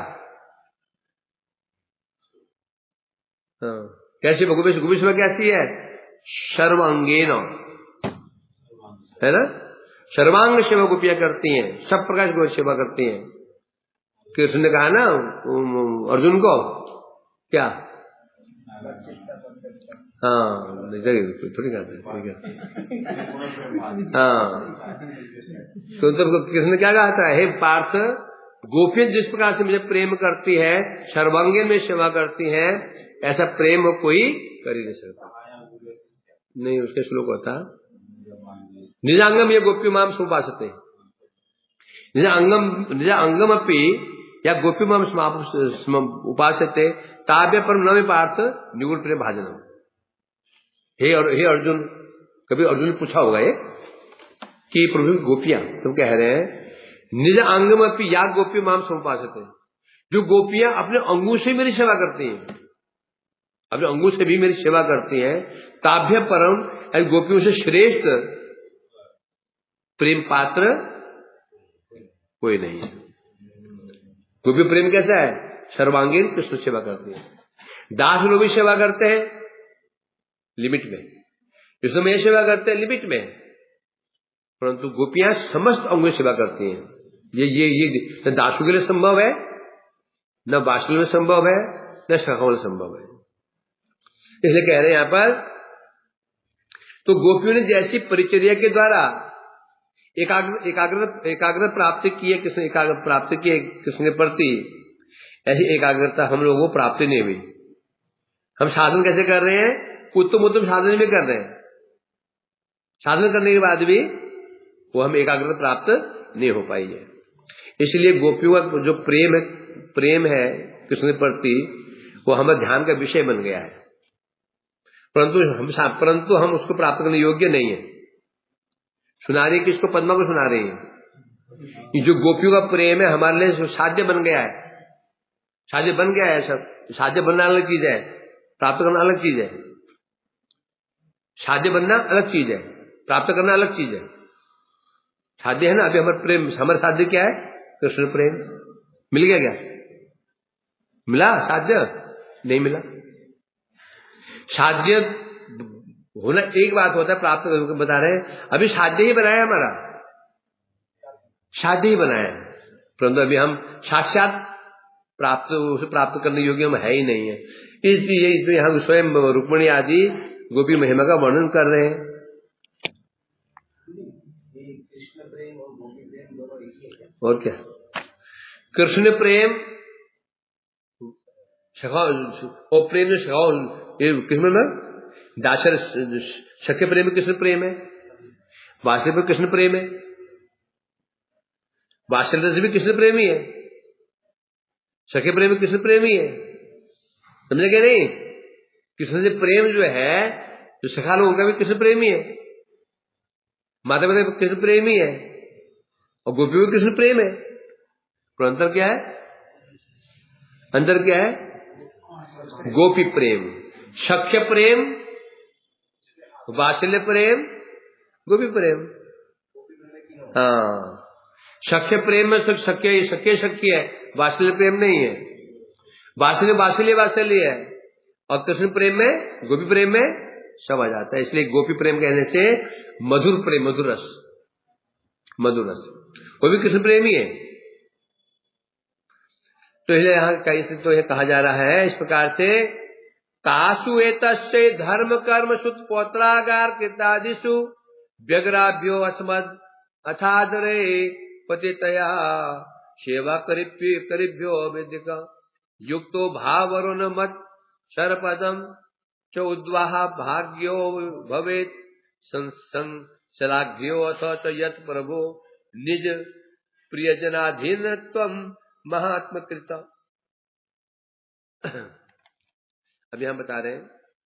हाँ, कैसी गोपी सेवा कैसी है? सर्वांगेन, है ना? सर्वांग सेवा गोपियां करती हैं, सब प्रकार की सेवा करती हैं। कृष्ण ने कहा ना अर्जुन को, क्या? हाँ, थोड़ी कहते हाँ, तो कृष्ण ने क्या कहा था? हे पार्थ, गोपियां जिस प्रकार से मुझे प्रेम करती है, सर्वांगीण में सेवा करती है, ऐसा प्रेम कोई कर ही नहीं सकता। नहीं, उसके श्लोक होता निजांगम ये गोपी माम सुपासते, निजांगम अपी या गोपी माम उपासते ताभ्य परम नवे पार्थ निगुण प्रेम भाजनम। हे अर्जुन, कभी अर्जुन ने पूछा होगा ये कि प्रभु गोपियां तुम कह रहे हैं निज अंगम अपी या गोपी माम समुपासते, जो गोपियां अपने अंगों से मेरी सेवा करती हैं, अपने अंगों से भी मेरी सेवा करती हैं, ताभ्य परम गोपियों से श्रेष्ठ प्रेम पात्र कोई नहीं है। गोपी प्रेम कैसा है? सर्वांगीण कृष्ण सेवा करती है। दास लोग भी सेवा करते हैं लिमिट में, कृष्ण में सेवा करते हैं लिमिट में, परंतु गोपियां समस्त अंगों सेवा करती हैं। ये दासों के लिए संभव है, न वासुदेव में संभव है, न सखा में संभव है। इसलिए कह रहे हैं यहां पर, तो गोपियों ने जैसी परिचर्या के द्वारा एकाग्रता प्राप्ति की है, किसने एकाग्रता प्राप्ति की है कृष्ण के प्रति, ऐसी एकाग्रता हम लोगों को प्राप्ति नहीं हुई। हम साधन कैसे कर रहे हैं? उत्तम साधन भी कर रहे हैं, साधन करने के बाद भी वो हम एकाग्रता प्राप्त नहीं हो पाई है। इसलिए गोपियों का जो प्रेम है कृष्ण के प्रति, वो हमारे ध्यान का विषय बन गया है, परंतु हम उसको प्राप्त करने योग्य नहीं है। सुना रही किसको? पद्मा को सुना रही है। जो गोपियों का प्रेम है हमारे लिए साध्य बन गया है, साध्य बन गया है। सब साध्य बनना अलग चीज है, प्राप्त करना अलग चीज है। साध्य बनना अलग चीज है, प्राप्त करना अलग चीज है। साध्य है ना, अभी हमारा प्रेम, हमारा साध्य क्या है? कृष्ण प्रेम। मिल गया क्या? मिला साध्य? नहीं मिला। साध्य होना एक बात होता है, प्राप्त बता रहे हैं, अभी साध्य ही बनाया हमारा, साध्य ही बनाया है, परंतु अभी हम साक्षात प्राप्त करने योग्य हम है ही नहीं है। इसलिए यहाँ स्वयं रुक्मिणी आदि गोपी महिमा का वर्णन कर रहे हैं। और क्या? कृष्ण प्रेम और प्रेम ये कृष्ण में दासर सख्य प्रेम में कृष्ण प्रेम है, वात्सल्य में कृष्ण प्रेम है, वात्सल्य से भी कृष्ण प्रेम ही है, सख्य प्रेम में कृष्ण प्रेम ही है। समझे क्या? नहीं, कृष्ण से प्रेम जो है, जो सखा लोग उनका भी कृष्ण प्रेम ही है, माता पिता कृष्ण प्रेम ही है, और गोपी में कृष्ण प्रेम है। पर अंतर क्या है? अंतर क्या है? गोपी प्रेम, सख्य प्रेम, वात्सल्य प्रेम, गोपी प्रेम। हाँ, सख्य प्रेम में सख्य है, वात्सल्य प्रेम नहीं है। वात्सल्य है, और कृष्ण प्रेम में, गोपी प्रेम में सब आ जाता है। इसलिए गोपी प्रेम कहने से मधुर प्रेम, मधुर रस, वो भी कृष्ण प्रेम ही है। तो यहाँ कहीं से तो यह कहा जा रहा है इस प्रकार से, तासु एतस्य धर्म कर्म सुत पौत्रागार कृतादिषु व्यग्राभ्यो अस्मद अथादरे पतितया सेवा करिभ्यो वेदिका युक्तो भावरुण मत शरपदम च उद्वाहा भाग्यो भवेत संसलाघ्यो अथ च यत् प्रभो निज प्रियजनाधीनत्वम महात्म कृता। अभी हम बता रहे हैं,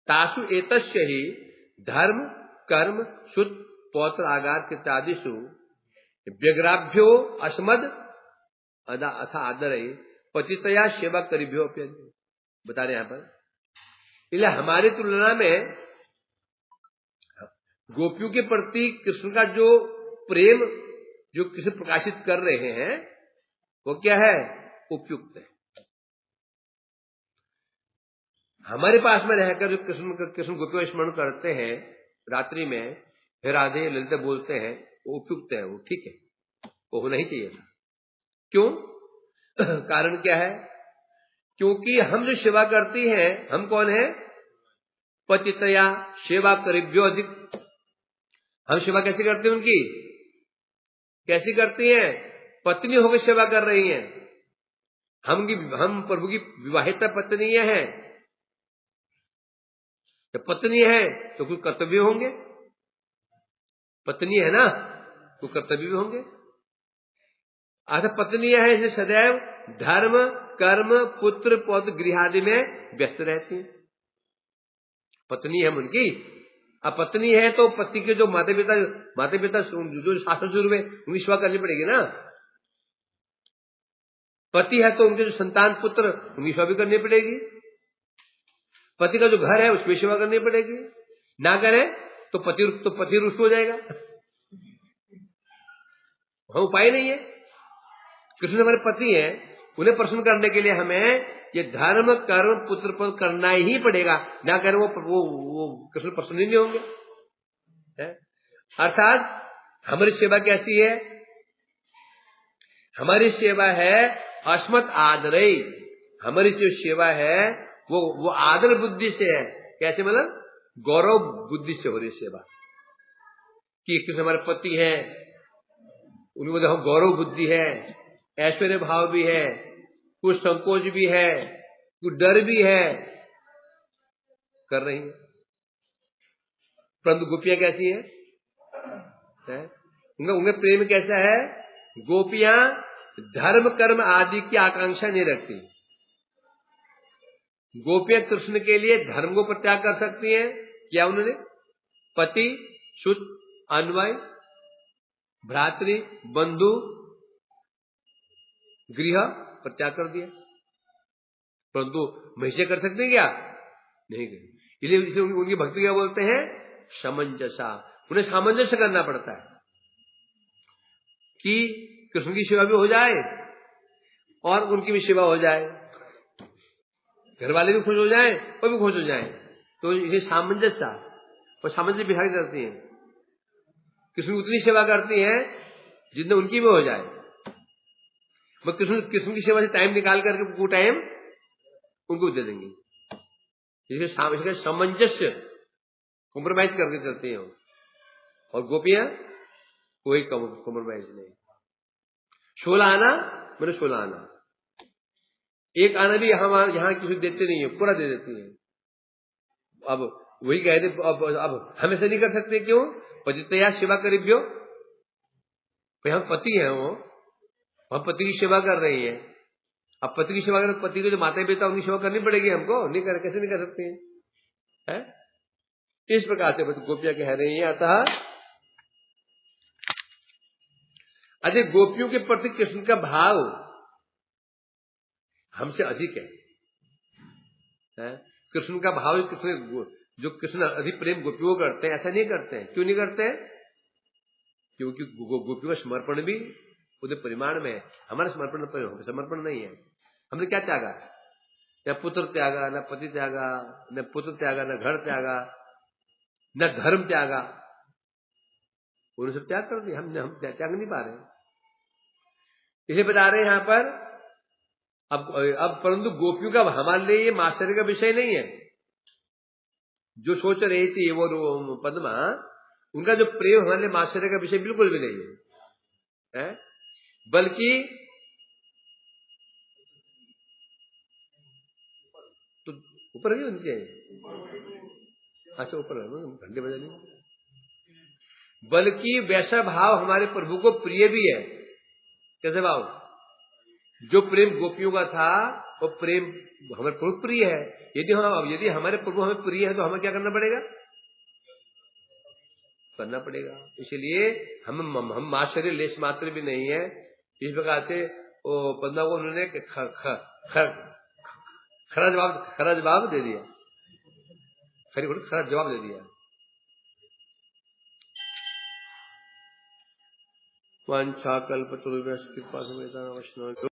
तासु एतस्य ही धर्म कर्म शुद्ध पौत्र आगार के चादिशु व्यग्राभ्यो अस्मद अथा आदर पतितया सेवा करीभ्यो बता रहे यहां पर। इसलिए हमारी तुलना में गोपियों के प्रति कृष्ण का जो प्रेम जो कृष्ण प्रकाशित कर रहे हैं वो क्या है, उपयुक्त है। हमारे पास में रहकर जो कृष्ण गोपियों स्मरण करते हैं रात्रि में, हे राधे ललिता बोलते हैं, वो उपयुक्त है, वो ठीक है, वो होना ही चाहिए था। क्यों? कारण क्या है? क्योंकि हम जो सेवा करती हैं, हम कौन है? पतितया सेवा करीभ्यो अधिक। हम सेवा कैसे करते हैं उनकी? कैसी करती हैं? पत्नी होकर सेवा कर रही हैं। हम प्रभु की विवाहिता पत्नी हैं। जब पत्नी है तो कुछ कर्तव्य होंगे, पत्नी है ना, कुछ कर्तव्य भी होंगे। आधा पत्नी है इसे सदैव धर्म कर्म पुत्र पौत्र गृह आदि में व्यस्त रहती हैं। पत्नी है उनकी। अब पत्नी है तो पति के जो माता पिता जो सास ससुर में उनकी सेवा करनी पड़ेगी ना। पति है तो उनके जो संतान पुत्र उनकी सेवा भी करनी पड़ेगी। पति का जो घर है उसमें सेवा करनी पड़ेगी। ना करे तो पति रुष्ट हो जाएगा। वहां उपाय नहीं है। कृष्ण हमारे पति हैं, उन्हें प्रसन्न करने के लिए हमें ये धर्म कर्म पुत्र पद करना ही पड़ेगा। ना करे वो कृष्ण प्रसन्न ही नहीं होंगे। अर्थात हमारी सेवा कैसी है? हमारी सेवा है अस्मत् आदरई। हमारी जो सेवा है वो आदर बुद्धि से है। कैसे? मतलब गौरव बुद्धि से हो रही सेवा। कि कृष्ण हमारे पति हैं, उनमें गौरव बुद्धि है, ऐश्वर्य भाव भी है, कुछ संकोच भी है, कुछ डर भी है, कर रही है। परंतु गोपियां कैसी है? उनका प्रेम कैसा है? गोपियां धर्म कर्म आदि की आकांक्षा नहीं रखती। गोपियां कृष्ण के लिए धर्म को त्याग कर सकती हैं। क्या उन्होंने? पति सुत अन्वय भ्रातृ बंधु गृह पर त्याग कर दिया। परंतु महिषे कर सकते क्या? नहीं कर। इसलिए उनकी भक्ति क्या बोलते हैं? समंजसा। उन्हें सामंजस्य करना पड़ता है कि कृष्ण की सेवा भी हो जाए और उनकी भी सेवा हो जाए, घर वाले भी खुश हो जाएं और भी खुश हो जाएं। तो इसे सामंजस्य और सामंजस्य बिहार करती हैं। कृष्ण उतनी सेवा करती हैं जितने उनकी भी हो जाए। मैं कृष्ण की सेवा से टाइम निकाल करके वो टाइम उनको दे देंगे। इसे सामंजस्य कॉम्प्रोमाइज करके चलते हैं। और गोपियां कोई कॉम्प्रोमाइज नहीं। 16 आना मैंने 16 आना। एक आना भी यहां किसी देते नहीं है, पूरा दे देती है। अब वही कहते अब हमेशा नहीं कर सकते। क्यों? पतितया सेवा करीभ्यो। हम पति हैं, वो हम पति की सेवा कर रही है। अब पति की सेवा कर, पति के जो माता पिता उनकी सेवा करनी पड़ेगी हमको। नहीं कर, कैसे नहीं कर सकते हैं? इस प्रकार से गोपियां कह रही है। अतः अजय गोपियों के प्रति कृष्ण का भाव हमसे अधिक है। कृष्ण का भाव जो कृष्ण अधिक प्रेम गोपियों करते हैं, ऐसा नहीं करते हैं। क्यों नहीं करते हैं? क्योंकि गोपियों का समर्पण भी उधर परिमाण में है। हमारा समर्पण नहीं है। हमने क्या त्यागा? न पुत्र त्यागा, न पति त्यागा, न पुत्र त्यागा, न घर त्यागा, न धर्म त्यागा। उन्होंने सब त्याग कर दिया। हम त्याग नहीं पा रहे। इसे बता रहे हैं यहां पर। अब परंतु गोपियों का हमारे लिए ये माश्चर्य का विषय नहीं है। जो सोच रही थी वो पद्मा, उनका जो प्रेम हमारे लिए माश्चर्य का विषय बिल्कुल भी नहीं है, बल्कि तो ऊपर ही उनके। अच्छा ऊपर घंटे बजा नहीं। बल्कि वैसा भाव हमारे प्रभु को प्रिय भी है। कैसे भाव? जो प्रेम गोपियों का था वो प्रेम हमारे प्रभु प्रिय है। यदि हमारे प्रभु हमें प्रिय है तो हमें क्या करना पड़ेगा? करना पड़ेगा। इसलिए हम आश्चर्य लेश मात्र भी नहीं है। इस प्रकार से वो बंदा को उन्होंने खरा जवाब दे दिया, खरा जवाब दे दिया। वांछा कल्पतरुभ्यश्च कृपा समेता वैष्णव